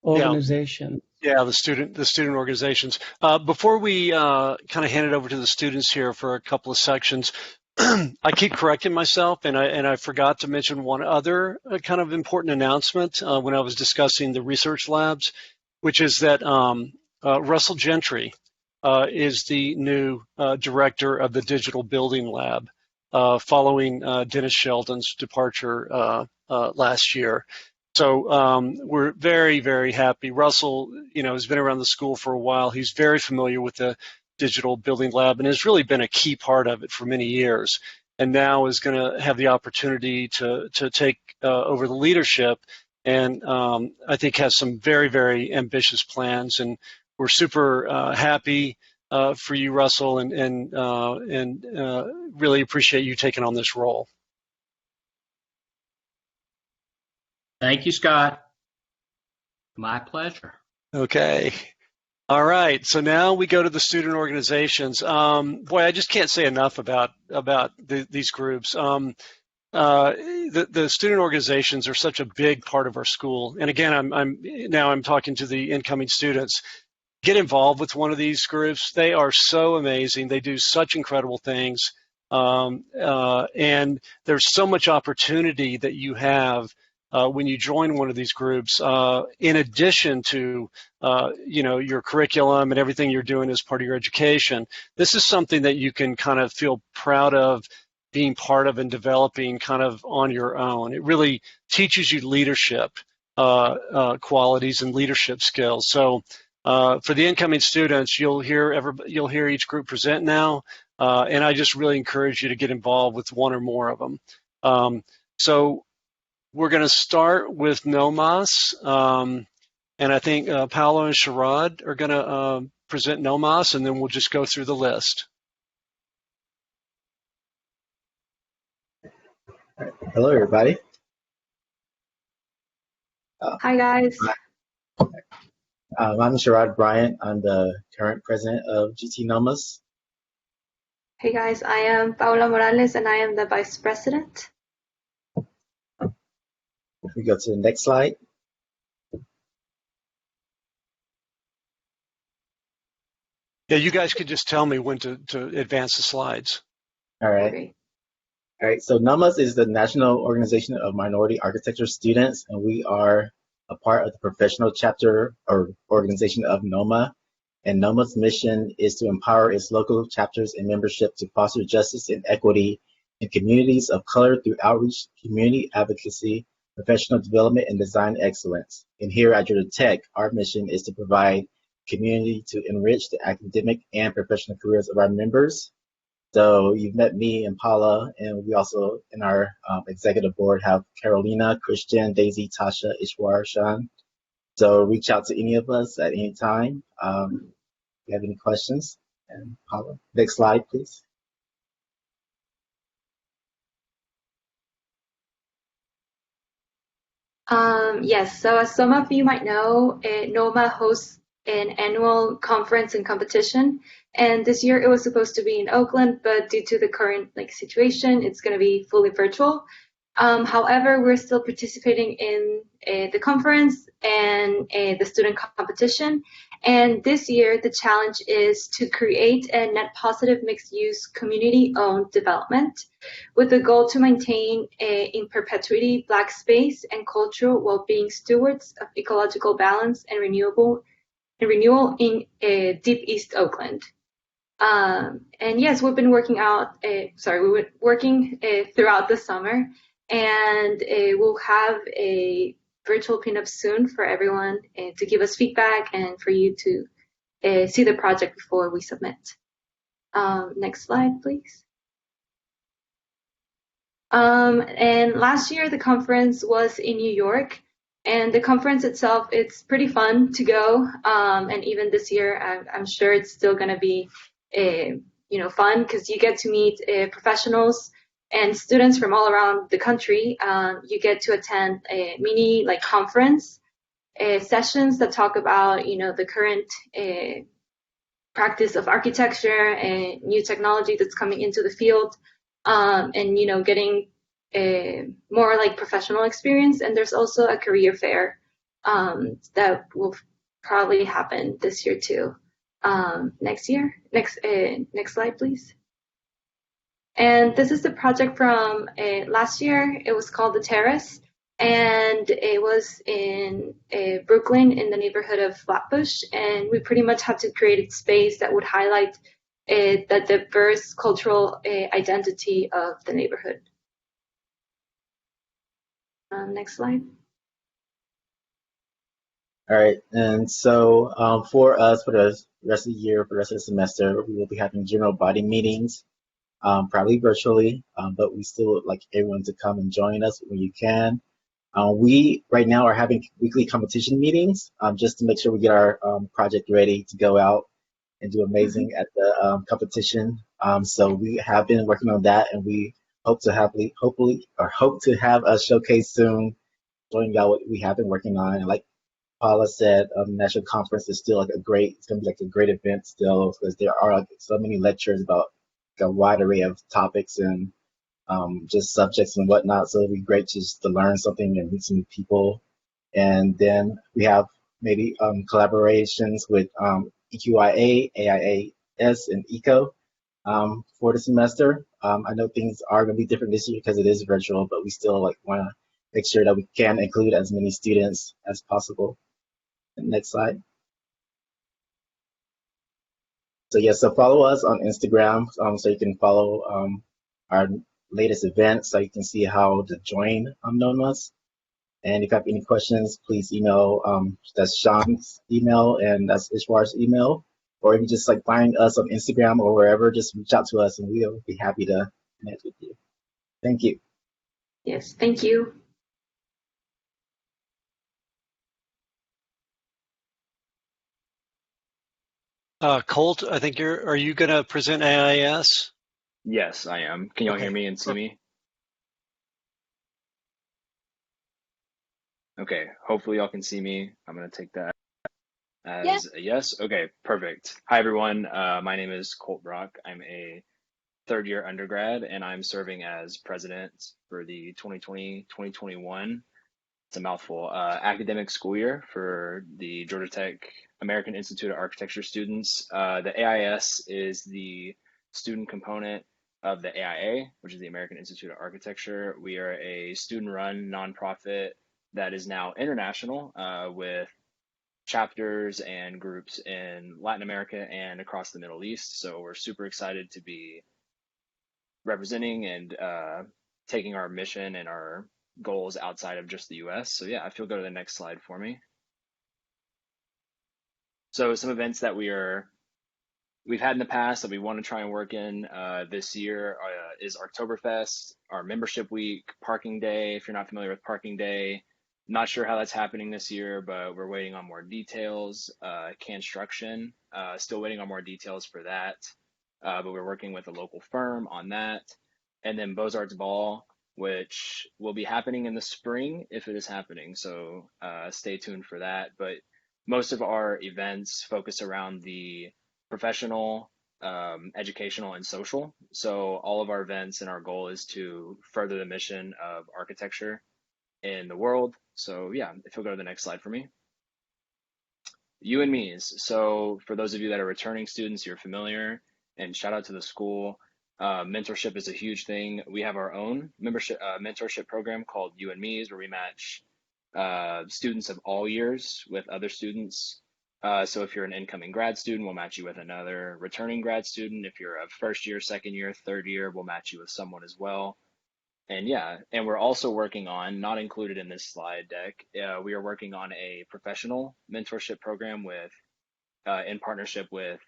Organization. Yeah, the student organizations. Before we kind of hand it over to the students here for a couple of sections, I keep correcting myself, and I forgot to mention one other kind of important announcement when I was discussing the research labs, which is that Russell Gentry is the new director of the Digital Building Lab, following Dennis Sheldon's departure last year. So we're very, very happy. Russell, has been around the school for a while. He's very familiar with the Digital Building Lab and has really been a key part of it for many years. And now is going to have the opportunity to take over the leadership, and I think has some very, very ambitious plans. And we're super happy for you, Russell, and really appreciate you taking on this role. Thank you, Scott. My pleasure. Okay. All right. So now we go to the student organizations. Boy, I just can't say enough about these groups. The student organizations are such a big part of our school. And again, I'm talking to the incoming students. Get involved with one of these groups. They are so amazing. They do such incredible things. And there's so much opportunity that you have when you join one of these groups, in addition to your curriculum and everything you're doing as part of your education. This is something that you can kind of feel proud of being part of and developing kind of on your own. It really teaches you leadership qualities and leadership skills. So for the incoming students, you'll hear each group present now, and I just really encourage you to get involved with one or more of them. So we're going to start with NOMAS, and I think Paolo and Sharad are going to present NOMAS, and then we'll just go through the list. Hello, everybody. Hi, guys. I'm Sharad Bryant. I'm the current president of GT NOMAS. Hey, guys. I am Paula Morales, and I am the vice president. If we go to the next slide. Yeah, you guys could just tell me when to advance the slides. All right. Okay. All right. So NOMAS is the National Organization of Minority Architecture Students, and we are a part of the professional chapter or organization of NOMA. And NOMA's mission is to empower its local chapters and membership to foster justice and equity in communities of color through outreach, community advocacy, professional development, and design excellence. And here at Georgia Tech, our mission is to provide community to enrich the academic and professional careers of our members. So you've met me and Paula, and we also in our executive board have Carolina, Christian, Daisy, Tasha, Ishwar, Sean. So reach out to any of us at any time if you have any questions. And Paula, next slide, please. Yes, so as some of you might know, NOMA hosts an annual conference and competition. And this year it was supposed to be in Oakland, but due to the current situation, it's going to be fully virtual. However, we're still participating in the conference and the student competition. And this year, the challenge is to create a net positive mixed-use community-owned development with the goal to maintain in perpetuity Black space and cultural well-being stewards of ecological balance and renewal in Deep East Oakland. And yes, we've been working throughout the summer, and we'll have a virtual pinup soon for everyone to give us feedback and for you to see the project before we submit. Next slide, please. And last year the conference was in New York, and the conference itself, it's pretty fun to go. And even this year, I'm sure it's still going to be fun because you get to meet professionals and students from all around the country. You get to attend a mini conference sessions that talk about the current practice of architecture and new technology that's coming into the field, and getting more professional experience. And there's also a career fair that will probably happen this year too. Next slide, please. And this is the project from last year. It was called The Terrace, and it was in Brooklyn in the neighborhood of Flatbush. And we pretty much had to create a space that would highlight the diverse cultural identity of the neighborhood. Next slide. All right, and so for us, for the rest of the year, for the rest of the semester, we will be having general body meetings, probably virtually, but we still would like everyone to come and join us when you can. We right now are having weekly competition meetings just to make sure we get our project ready to go out and do amazing at the competition. So we have been working on that, and we hope to have a showcase soon, showing y'all what we have been working on. And like Paula said, national conference is still it's gonna be a great event still, because there are so many lectures about a wide array of topics and just subjects and whatnot. So it'd be great just to learn something and meet some new people. And then we have maybe collaborations with EQIA, AIAS, and ECO for the semester. I know things are going to be different this year because it is virtual, but we still want to make sure that we can include as many students as possible. Next slide. So yeah, so follow us on Instagram so you can follow our latest events, so you can see how to join NOMAS. And if you have any questions, please email, that's Sean's email and that's Ishwar's email. Or if you just find us on Instagram or wherever, just reach out to us and we'll be happy to connect with you. Thank you. Yes, thank you. Colt, I think are you going to present AIS? Yes, I am. Can y'all hear me and see me? Okay, hopefully y'all can see me. I'm going to take that as a yes. Okay, perfect. Hi, everyone. My name is Colt Brock. I'm a third-year undergrad, and I'm serving as president for the 2020-2021, it's a mouthful, academic school year for the Georgia Tech American Institute of Architecture students. The AIS is the student component of the AIA, which is the American Institute of Architecture. We are a student-run nonprofit that is now international with chapters and groups in Latin America and across the Middle East. So we're super excited to be representing and taking our mission and our goals outside of just the US. So yeah, if you'll go to the next slide for me. So some events that we've had in the past that we want to try and work in this year is Oktoberfest, our membership week, Parking Day. If you're not familiar with Parking Day, not sure how that's happening this year, but we're waiting on more details. Construction, still waiting on more details for that, but we're working with a local firm on that. And then Beaux-Arts Ball, which will be happening in the spring if it is happening. So stay tuned for that. But most of our events focus around the professional, educational, and social. So all of our events and our goal is to further the mission of architecture in the world. So yeah, if you'll go to the next slide for me. You and me's. So for those of you that are returning students, you're familiar, and shout out to the school. Mentorship is a huge thing. We have our own mentorship program called You and Me's, where we match students of all years with other students. So if you're an incoming grad student, we'll match you with another returning grad student. If you're a first year, second year, third year, we'll match you with someone as well. And yeah, and we're also working on, not included in this slide deck, we are working on a professional mentorship program with, in partnership with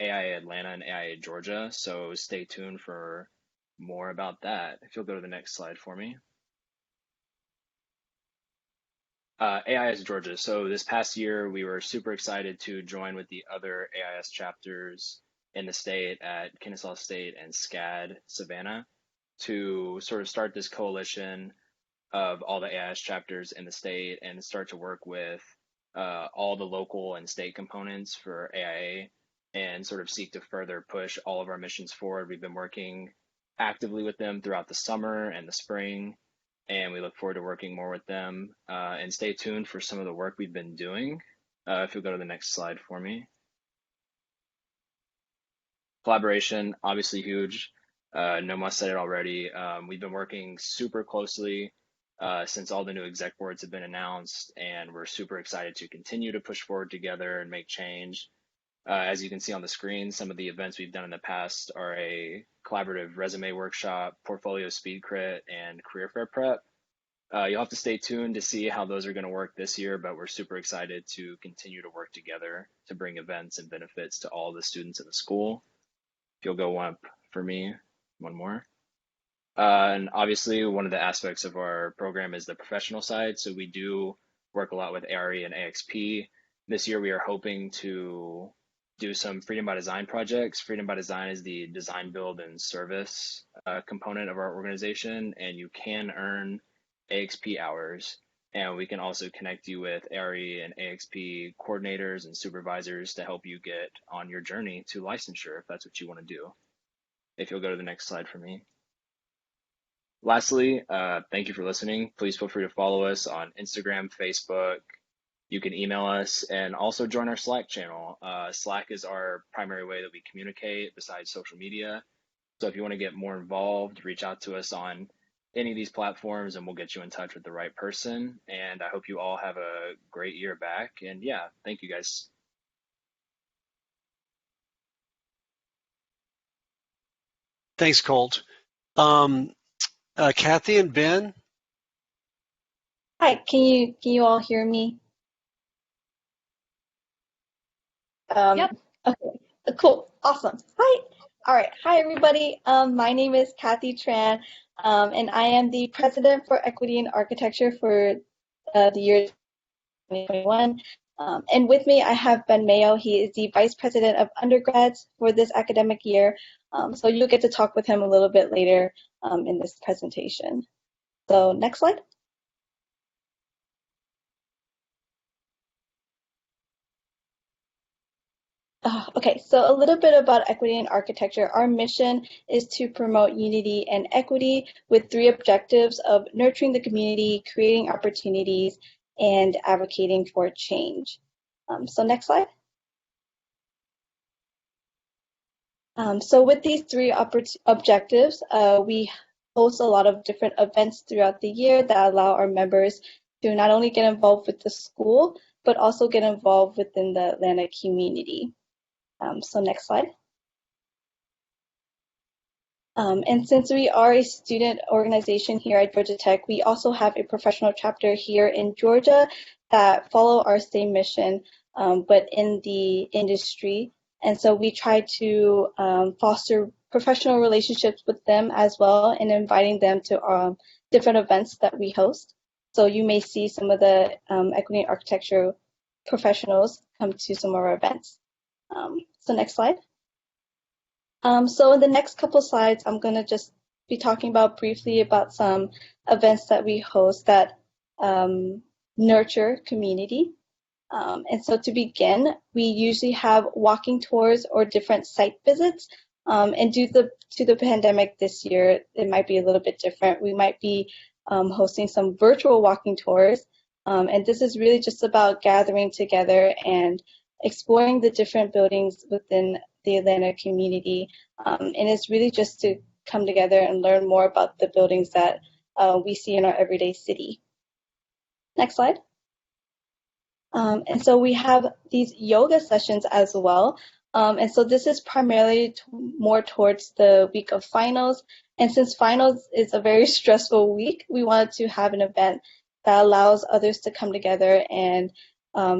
AIA Atlanta and AIA Georgia. So stay tuned for more about that. If you'll go to the next slide for me. AIS Georgia. So this past year, we were super excited to join with the other AIS chapters in the state at Kennesaw State and SCAD Savannah to sort of start this coalition of all the AIS chapters in the state and start to work with all the local and state components for AIA and sort of seek to further push all of our missions forward. We've been working actively with them throughout the summer and the spring, and we look forward to working more with them. And stay tuned for some of the work we've been doing. If you'll go to the next slide for me. Collaboration, obviously huge. Noma said it already. We've been working super closely since all the new exec boards have been announced, and we're super excited to continue to push forward together and make change. As you can see on the screen, some of the events we've done in the past are a collaborative resume workshop, portfolio speed crit, and career fair prep. You'll have to stay tuned to see how those are going to work this year, but we're super excited to continue to work together to bring events and benefits to all the students in the school. If you'll go up for me, one more. And obviously, one of the aspects of our program is the professional side. So we do work a lot with ARE and AXP. This year, we are hoping to do some Freedom by Design projects. Freedom by Design is the design, build, and service component of our organization, and you can earn AXP hours. And we can also connect you with ARE and AXP coordinators and supervisors to help you get on your journey to licensure, if that's what you want to do. If you'll go to the next slide for me. Lastly, thank you for listening. Please feel free to follow us on Instagram, Facebook. You can email us and also join our Slack channel. Slack is our primary way that we communicate besides social media. So if you want to get more involved, reach out to us on any of these platforms and we'll get you in touch with the right person. And I hope you all have a great year back. And yeah, thank you guys. Thanks, Colt. Kathy and Ben? Hi, can you all hear me? Yep. Okay, cool, awesome. Hi, all right. Hi, everybody. My name is Kathy Tran, and I am the President for Equity in Architecture for the year 2021. And with me, I have Ben Mayo. He is the Vice President of Undergrads for this academic year. So you'll get to talk with him a little bit later in this presentation. So next slide. Okay, so a little bit about Equity in Architecture. Our mission is to promote unity and equity with 3 objectives of nurturing the community, creating opportunities, and advocating for change. So next slide. So with these 3 objectives, we host a lot of different events throughout the year that allow our members to not only get involved with the school, but also get involved within the Atlanta community. So next slide. And since we are a student organization here at Georgia Tech, we also have a professional chapter here in Georgia that follow our same mission, but in the industry. And so we try to foster professional relationships with them as well and inviting them to different events that we host. So you may see some of the Equity in Architecture professionals come to some of our events. So next slide. So in the next couple slides, I'm going to just be talking about briefly about some events that we host that nurture community. And so to begin, we usually have walking tours or different site visits. And due to the pandemic this year, it might be a little bit different. We might be hosting some virtual walking tours. And this is really just about gathering together and exploring the different buildings within the Atlanta community. And it's really just to come together and learn more about the buildings that we see in our everyday city. Next slide. And so we have these yoga sessions as well. And so this is primarily more towards the week of finals. And since finals is a very stressful week, we wanted to have an event that allows others to come together and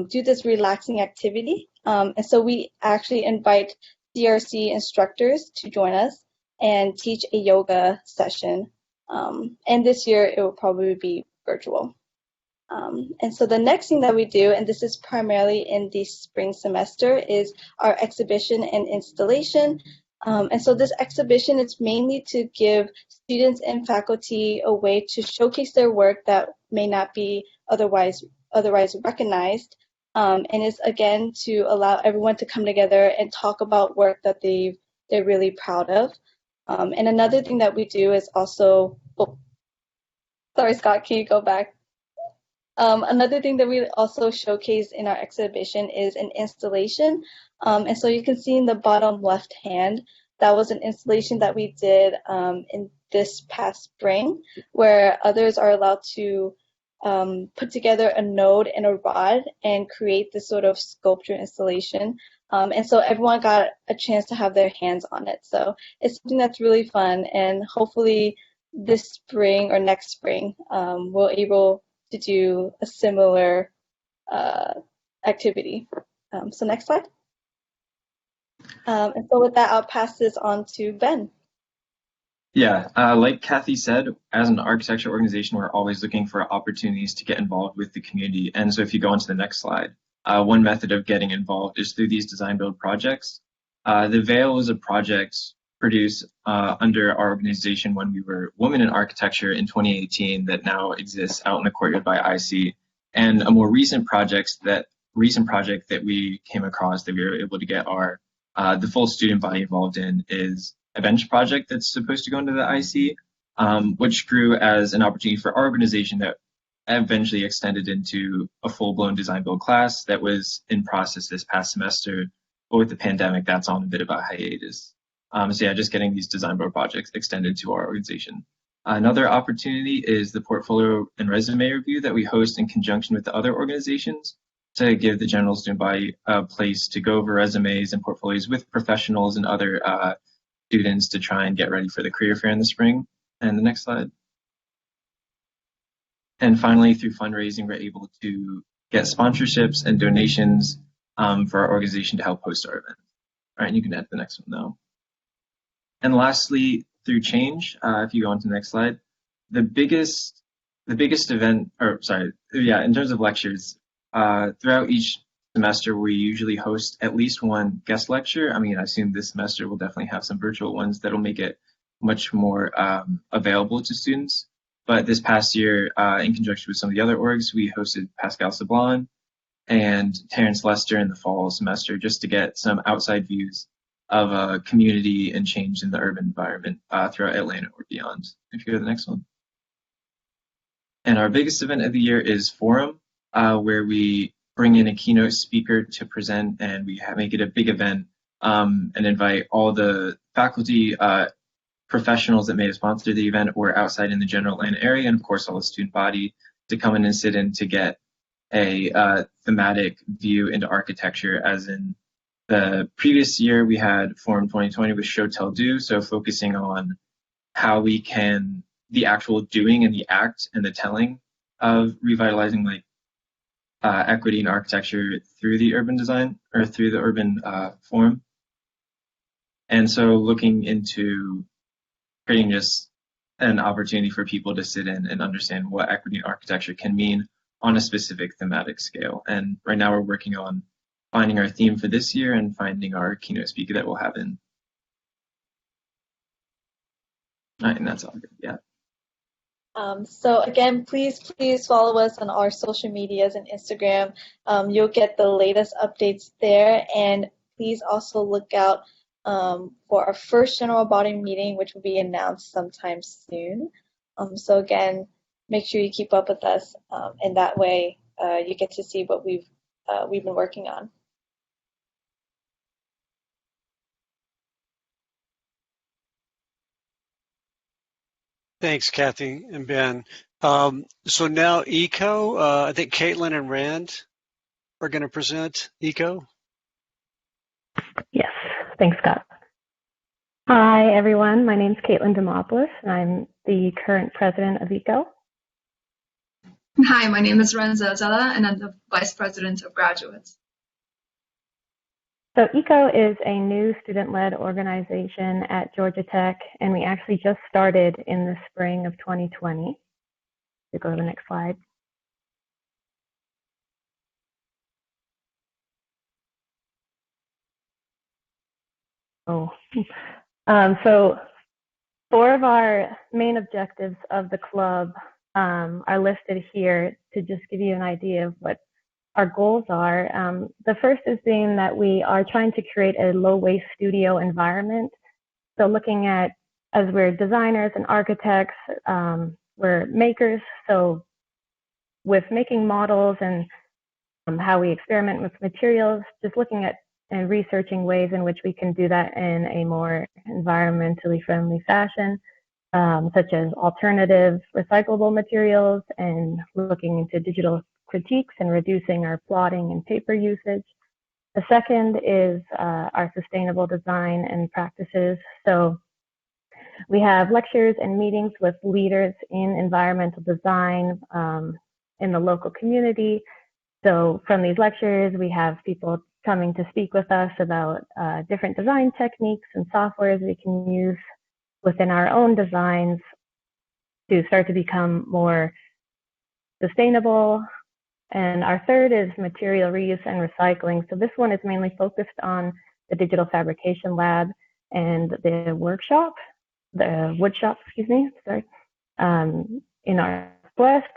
do this relaxing activity. And so we actually invite CRC instructors to join us and teach a yoga session. And this year it will probably be virtual. And so the next thing that we do, and this is primarily in the spring semester, is our exhibition and installation. And so this exhibition is mainly to give students and faculty a way to showcase their work that may not be otherwise recognized. And it's again to allow everyone to come together and talk about work that they're really proud of. And another thing that we do is also, sorry, Scott, can you go back? Another thing that we also showcase in our exhibition is an installation. And so you can see in the bottom left hand, that was an installation that we did in this past spring, where others are allowed to put together a node and a rod and create this sort of sculpture installation. And so everyone got a chance to have their hands on it. So it's something that's really fun, and hopefully this spring or next spring, we'll able to do a similar activity. So next slide. And so with that, I'll pass this on to Ben. Yeah, like Kathy said, as an architecture organization, we're always looking for opportunities to get involved with the community. And so if you go on to the next slide, one method of getting involved is through these design build projects. The Veil was a project produced under our organization when we were Women in Architecture in 2018 that now exists out in the courtyard by IC. And a more recent project that we came across that we were able to get our the full student body involved in is a bench project that's supposed to go into the IC, which grew as an opportunity for our organization that eventually extended into a full-blown design build class that was in process this past semester. But with the pandemic, that's on a bit of a hiatus. So yeah, just getting these design build projects extended to our organization. Another opportunity is the portfolio and resume review that we host in conjunction with the other organizations to give the general student body a place to go over resumes and portfolios with professionals and other students to try and get ready for the career fair in the spring. And the next slide. And finally, through fundraising, we're able to get sponsorships and donations for our organization to help host our event. All right, and you can add the next one now. And lastly, through change, if you go on to the next slide, the biggest event, in terms of lectures, throughout each semester, we usually host at least one guest lecture. I mean, I assume this semester we'll definitely have some virtual ones that'll make it much more available to students. But this past year, in conjunction with some of the other orgs, we hosted Pascal Sablon and Terrence Lester in the fall semester just to get some outside views of community and change in the urban environment throughout Atlanta or beyond. If you go to the next one. And our biggest event of the year is Forum, where we bring in a keynote speaker to present, and we make it a big event and invite all the faculty, professionals that may have sponsored the event or outside in the general Atlanta area, and of course all the student body to come in and sit in to get a thematic view into architecture. As in the previous year, we had Forum 2020 with Show, Tell, Do, so focusing on how we can, the actual doing and the act and the telling of revitalizing equity in architecture through the urban design or through the urban forum. And so looking into creating just an opportunity for people to sit in and understand what equity in architecture can mean on a specific thematic scale. And right now we're working on finding our theme for this year and finding our keynote speaker that we'll have in. All right, and that's all good. Yeah. So again, please follow us on our social medias and Instagram. You'll get the latest updates there, and please also look out for our first general body meeting, which will be announced sometime soon. So again, make sure you keep up with us, and that way you get to see what we've been working on. Thanks, Kathy and Ben. So now ECO, I think Caitlin and Rand are going to present ECO. Yes, thanks, Scott. Hi, everyone. My name is Caitlin Demopoulos, and I'm the current president of ECO. Hi, my name is Renza Zella, and I'm the vice president of graduates. So ECO is a new student-led organization at Georgia Tech, and we actually just started in the spring of 2020. So go to the next slide. So 4 of our main objectives of the club are listed here to just give you an idea of what our goals are. The first is being that we are trying to create a low-waste studio environment. So looking at, as we're designers and architects, we're makers. So with making models and how we experiment with materials, just looking at and researching ways in which we can do that in a more environmentally friendly fashion, such as alternative recyclable materials, and looking into digital critiques and reducing our plotting and paper usage. The second is our sustainable design and practices. So we have lectures and meetings with leaders in environmental design in the local community. So from these lectures, we have people coming to speak with us about different design techniques and softwares we can use within our own designs to start to become more sustainable. And our third is material reuse and recycling. So this one is mainly focused on the digital fabrication lab and the workshop, the wood shop, excuse me, sorry, in our West.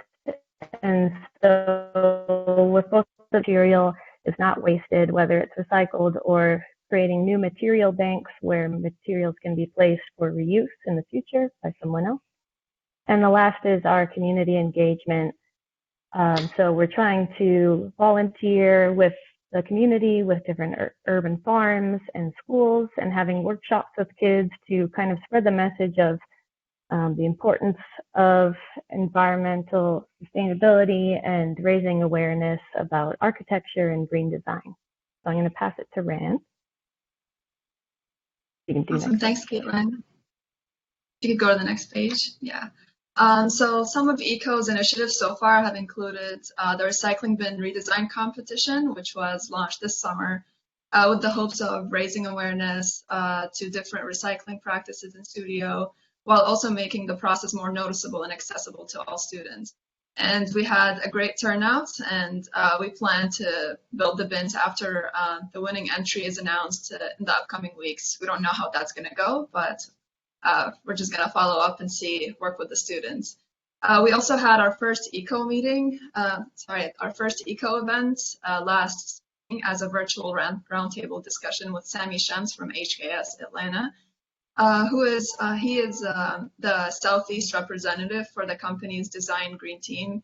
And so with both the material is not wasted, whether it's recycled or creating new material banks where materials can be placed for reuse in the future by someone else. And the last is our community engagement. So we're trying to volunteer with the community, with different urban farms and schools, and having workshops with kids to kind of spread the message of the importance of environmental sustainability and raising awareness about architecture and green design. So I'm going to pass it to Rand. You can do Awesome, thanks, Caitlin. You could go to the next page, yeah. So some of ECO's initiatives so far have included the recycling bin redesign competition, which was launched this summer with the hopes of raising awareness to different recycling practices in studio, while also making the process more noticeable and accessible to all students. And we had a great turnout, and we plan to build the bins after the winning entry is announced in the upcoming weeks. We don't know how that's going to go, but we're just going to follow up and work with the students. We also had our first ECO meeting, our first ECO event last spring as a virtual roundtable discussion with Sammy Shems from HKS Atlanta, he is the Southeast representative for the company's Design Green Team.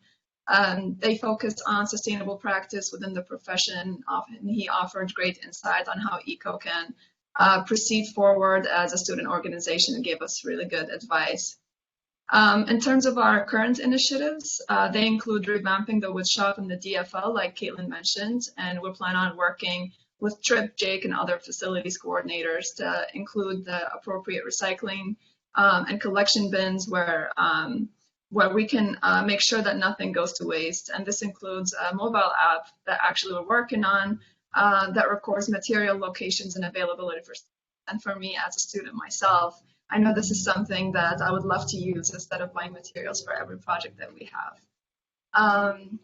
They focus on sustainable practice within the profession, and he offered great insight on how ECO can proceed forward as a student organization and gave us really good advice. In terms of our current initiatives, they include revamping the wood shop and the DFL, like Caitlin mentioned, and we're planning on working with Trip, Jake, and other facilities coordinators to include the appropriate recycling and collection bins where we can make sure that nothing goes to waste. And this includes a mobile app that actually we're working on that records material locations and availability for students. And for me as a student myself, I know this is something that I would love to use instead of buying materials for every project that we have.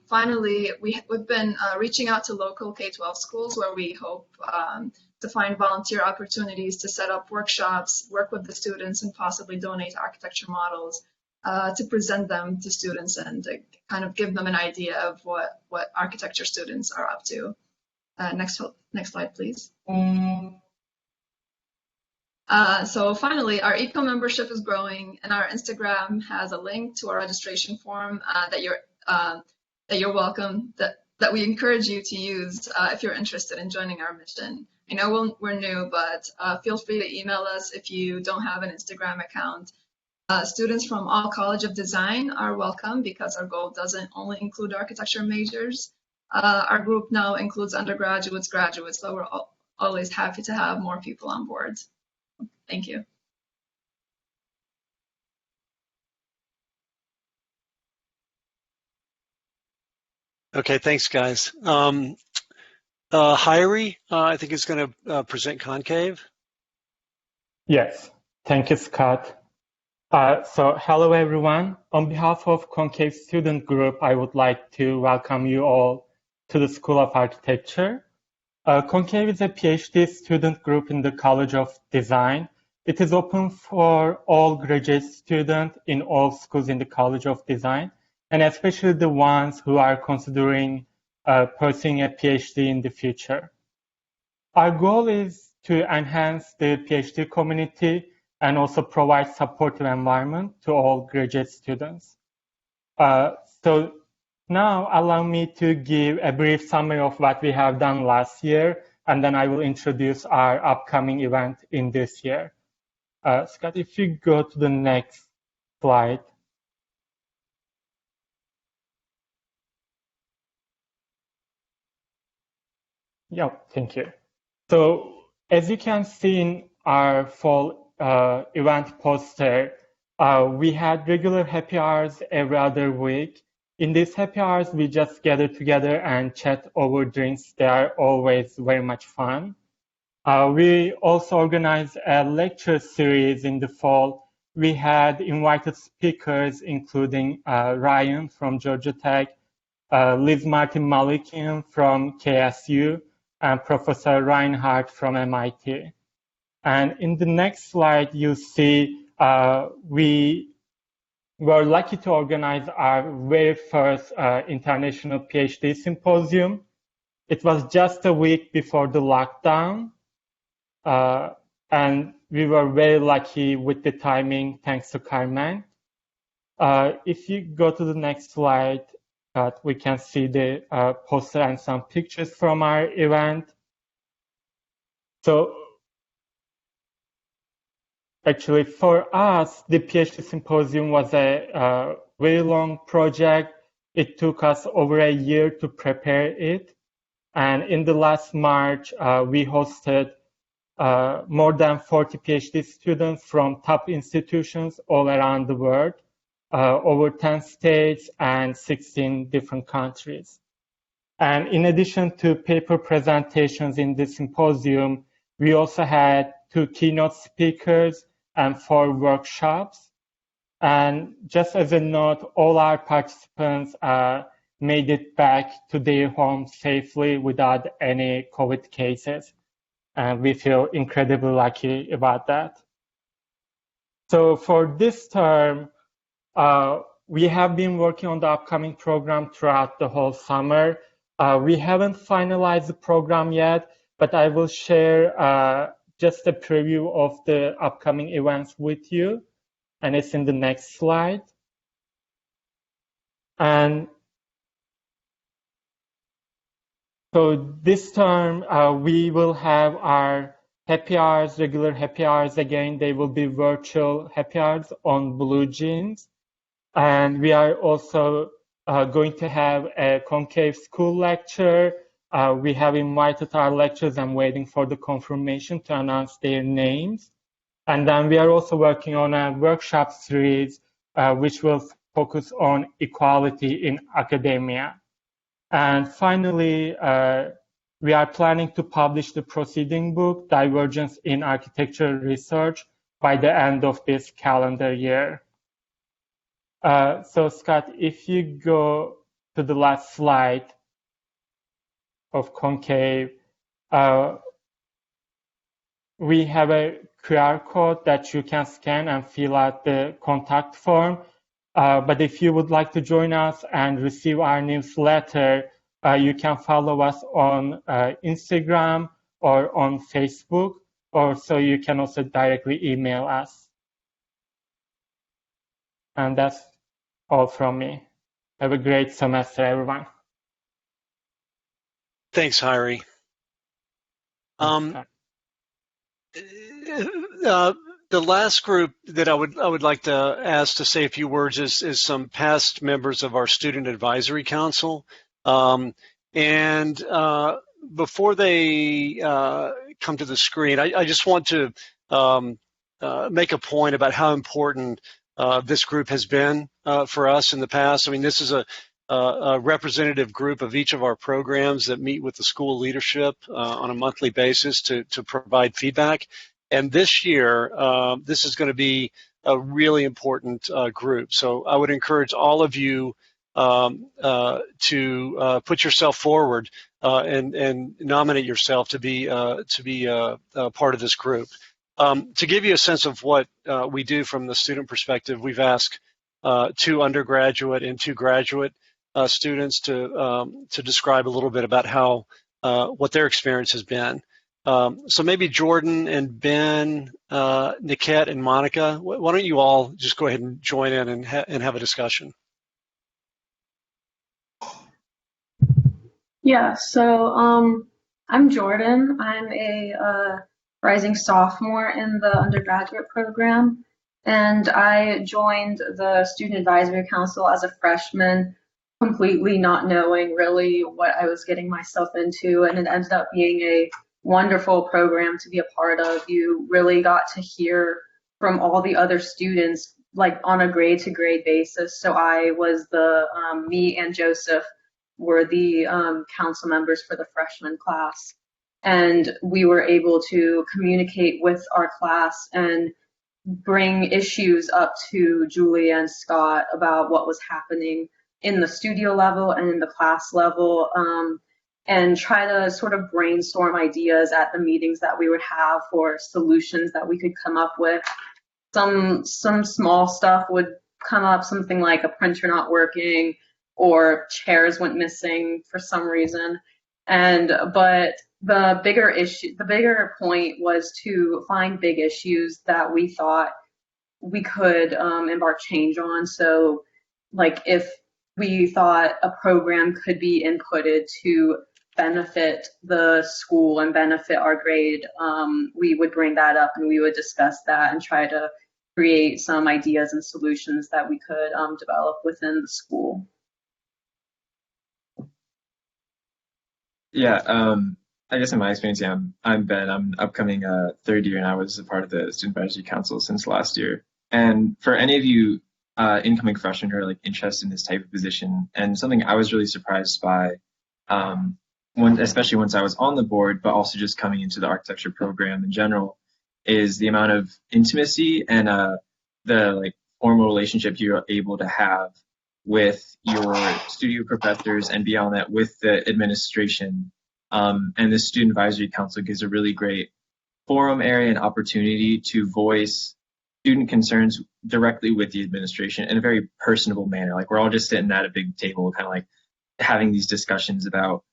Finally, we've been reaching out to local K-12 schools where we hope to find volunteer opportunities to set up workshops, work with the students, and possibly donate architecture models to present them to students and to kind of give them an idea of what architecture students are up to. Next slide, please. So finally, our ECO membership is growing, and our Instagram has a link to our registration form that you're welcome, that we encourage you to use if you're interested in joining our mission. I know we're new, but feel free to email us if you don't have an Instagram account. Students from all College of Design are welcome because our goal doesn't only include architecture majors. Our group now includes undergraduates, graduates, so we're always happy to have more people on board. Thank you. Okay, thanks, guys. Hyrie, I think, is going to present Concave. Yes, thank you, Scott. So hello, everyone. On behalf of Concave Student Group, I would like to welcome you all to the School of Architecture. Concave is a PhD student group in the College of Design. It is open for all graduate students in all schools in the College of Design, and especially the ones who are considering pursuing a PhD in the future. Our goal is to enhance the PhD community and also provide supportive environment to all graduate students. So now allow me to give a brief summary of what we have done last year, and then I will introduce our upcoming event in this year. Scott, if you go to the next slide. Yeah, thank you. So as you can see in our fall event poster, we had regular happy hours every other week. In these happy hours, we just gather together and chat over drinks. They are always very much fun. We also organized a lecture series in the fall. We had invited speakers, including Ryan from Georgia Tech, Liz Martin Malikian from KSU, and Professor Reinhardt from MIT. And in the next slide, you see we were lucky to organize our very first international PhD symposium. It was just a week before the lockdown. And we were very lucky with the timing, thanks to Carmen. If you go to the next slide, we can see the poster and some pictures from our event. So actually, for us, the PhD symposium was a very long project. It took us over a year to prepare it. And in the last March, we hosted more than 40 PhD students from top institutions all around the world, over 10 states and 16 different countries. And in addition to paper presentations in the symposium, we also had 2 keynote speakers and 4 workshops. And just as a note, all our participants made it back to their homes safely without any COVID cases. And we feel incredibly lucky about that. So for this term, we have been working on the upcoming program throughout the whole summer. We haven't finalized the program yet, but I will share just a preview of the upcoming events with you. And it's in the next slide. And so this term, we will have our happy hours, regular happy hours again. They will be virtual happy hours on Blue Jeans. And we are also going to have a Concave School lecture. We have invited our lecturers. I'm waiting for the confirmation to announce their names. And then we are also working on a workshop series, which will focus on equality in academia. And finally, we are planning to publish the proceeding book, Divergence in Architecture Research, by the end of this calendar year. So Scott, if you go to the last slide of Concave, we have a QR code that you can scan and fill out the contact form. But if you would like to join us and receive our newsletter, you can follow us on Instagram or on Facebook, or so you can also directly email us. And that's all from me. Have a great semester, everyone. Thanks, Hari. The last group that I would like to ask to say a few words is some past members of our Student Advisory Council. Before they come to the screen, I just want to make a point about how important this group has been for us in the past. I mean, this is a representative group of each of our programs that meet with the school leadership on a monthly basis to provide feedback. And this year, this is going to be a really important group. So I would encourage all of you to put yourself forward and nominate yourself to be part of this group. To give you a sense of what we do from the student perspective, we've asked 2 undergraduate and 2 graduate students to describe a little bit about how what their experience has been. So maybe Jordan and Ben, Niket and Monica, why don't you all just go ahead and join in and have a discussion? Yeah, so I'm Jordan. I'm a rising sophomore in the undergraduate program, and I joined the Student Advisory Council as a freshman, completely not knowing really what I was getting myself into, and it ended up being a wonderful program to be a part of. You really got to hear from all the other students, like on a grade to grade basis. So I was me and Joseph were the council members for the freshman class. And we were able to communicate with our class and bring issues up to Julia and Scott about what was happening in the studio level and in the class level, and try to sort of brainstorm ideas at the meetings that we would have for solutions that we could come up with. Some small stuff would come up, something like a printer not working or chairs went missing for some reason. But the bigger point was to find big issues that we thought we could embark change on. So like if we thought a program could be inputted to benefit the school and benefit our grade, we would bring that up and we would discuss that and try to create some ideas and solutions that we could develop within the school. Yeah, I guess in my experience, yeah, I'm Ben. I'm upcoming third year, and I was a part of the Student Advisory Council since last year. And for any of you incoming freshmen who are like interested in this type of position, and something I was really surprised by, especially once I was on the board, but also just coming into the architecture program in general, is the amount of intimacy and the like formal relationship you're able to have with your studio professors and beyond that with the administration. And the Student Advisory Council gives a really great forum area and opportunity to voice student concerns directly with the administration in a very personable manner. Like we're all just sitting at a big table, kind of like having these discussions about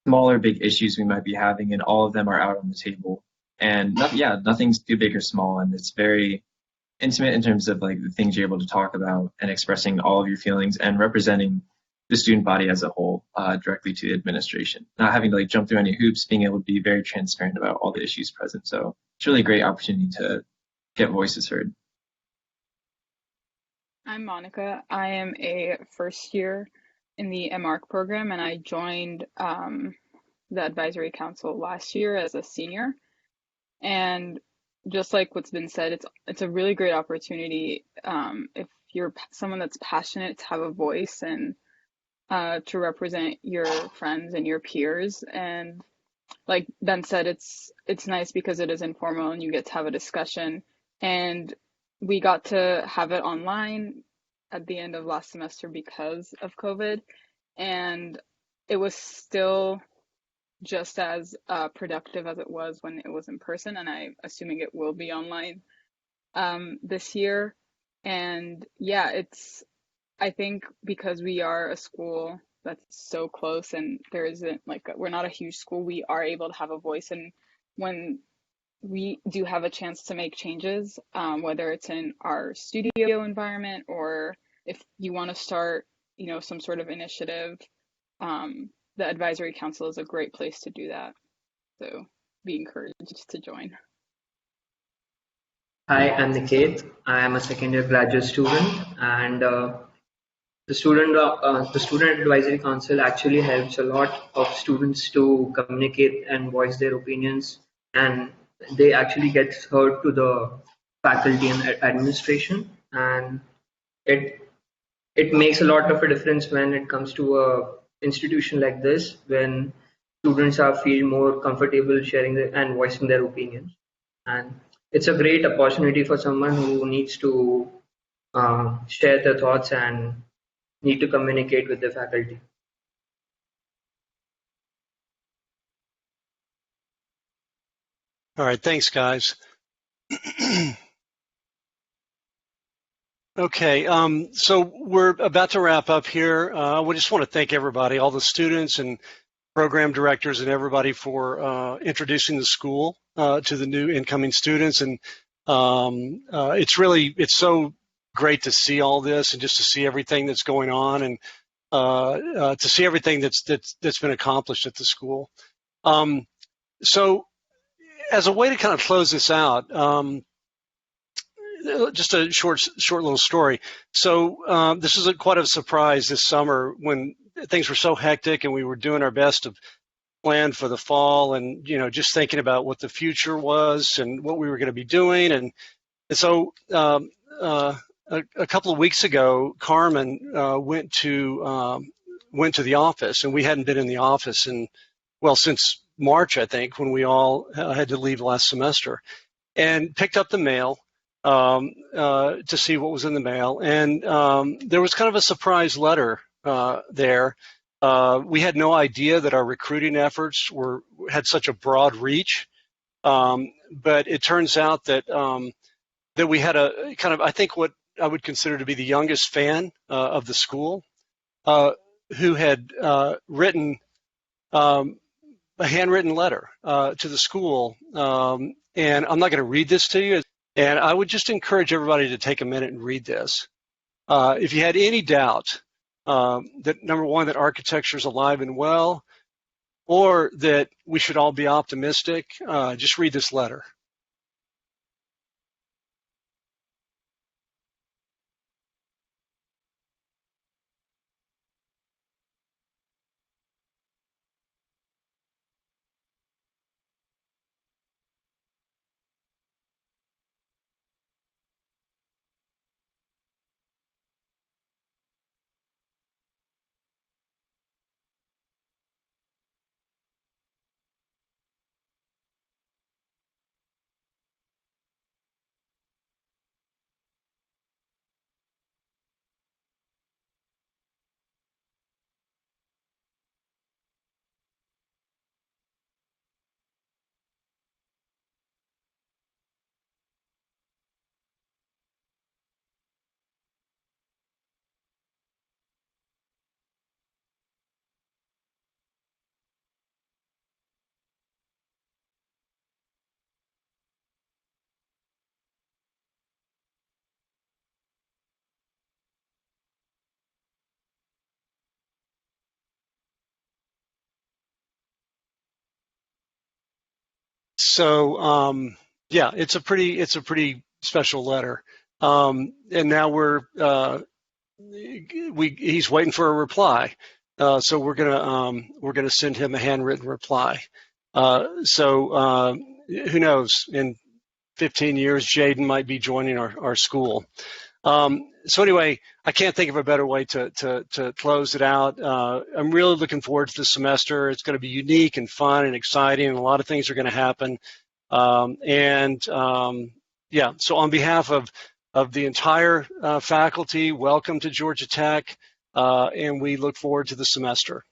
smaller, big issues we might be having, and all of them are out on the table. And nothing's too big or small, and it's very intimate in terms of like the things you're able to talk about and expressing all of your feelings and representing the student body as a whole directly to the administration, not having to like jump through any hoops, being able to be very transparent about all the issues present. So it's really a great opportunity to get voices heard. I'm Monica. I am a first year in the MArch program, and I joined the advisory council last year as a senior. And just like what's been said, it's a really great opportunity if you're someone that's passionate to have a voice and to represent your friends and your peers. And like Ben said, it's nice because it is informal and you get to have a discussion. And we got to have it online at the end of last semester because of COVID. and it was still just as productive as it was when it was in person, and I'm assuming it will be online this year. And yeah, I think because we are a school that's so close and there isn't we're not a huge school, we are able to have a voice. And when we do have a chance to make changes, whether it's in our studio environment or if you want to start, some sort of initiative, the advisory council is a great place to do that. So be encouraged to join. Hi, I'm Niket. I am a second-year graduate student, and the student advisory council actually helps a lot of students to communicate and voice their opinions, and they actually get heard to the faculty and administration, and it makes a lot of a difference when it comes to a institution like this, when students feel more comfortable sharing and voicing their opinions. And it's a great opportunity for someone who needs to share their thoughts and need to communicate with the faculty. All right, thanks, guys. Okay, so we're about to wrap up here. We just want to thank everybody, all the students and program directors and everybody for introducing the school to the new incoming students. And it's so great to see all this and just to see everything that's going on and to see everything that's been accomplished at the school. So as a way to kind of close this out, just a short little story. So this was quite a surprise this summer when things were so hectic and we were doing our best to plan for the fall and, just thinking about what the future was and what we were going to be doing. And so a couple of weeks ago, Carmen went to the office, and we hadn't been in the office since March, I think, when we all had to leave last semester, and picked up the mail to see what was in the mail. And there was kind of a surprise letter there. We had no idea that our recruiting efforts had such a broad reach, but it turns out that that we had a kind of, I think, what I would consider to be the youngest fan of the school, who had written a handwritten letter to the school. And I'm not going to read this to you. And I would just encourage everybody to take a minute and read this. If you had any doubt that, number one, that architecture is alive and well, or that we should all be optimistic, just read this letter. So yeah, it's a pretty special letter. And now he's waiting for a reply. So we're gonna send him a handwritten reply. So who knows? In 15 years, Jaden might be joining our school. So anyway, I can't think of a better way to close it out. I'm really looking forward to this semester. It's going to be unique and fun and exciting, and a lot of things are going to happen. Yeah, so on behalf of the entire faculty, welcome to Georgia Tech. and we look forward to the semester.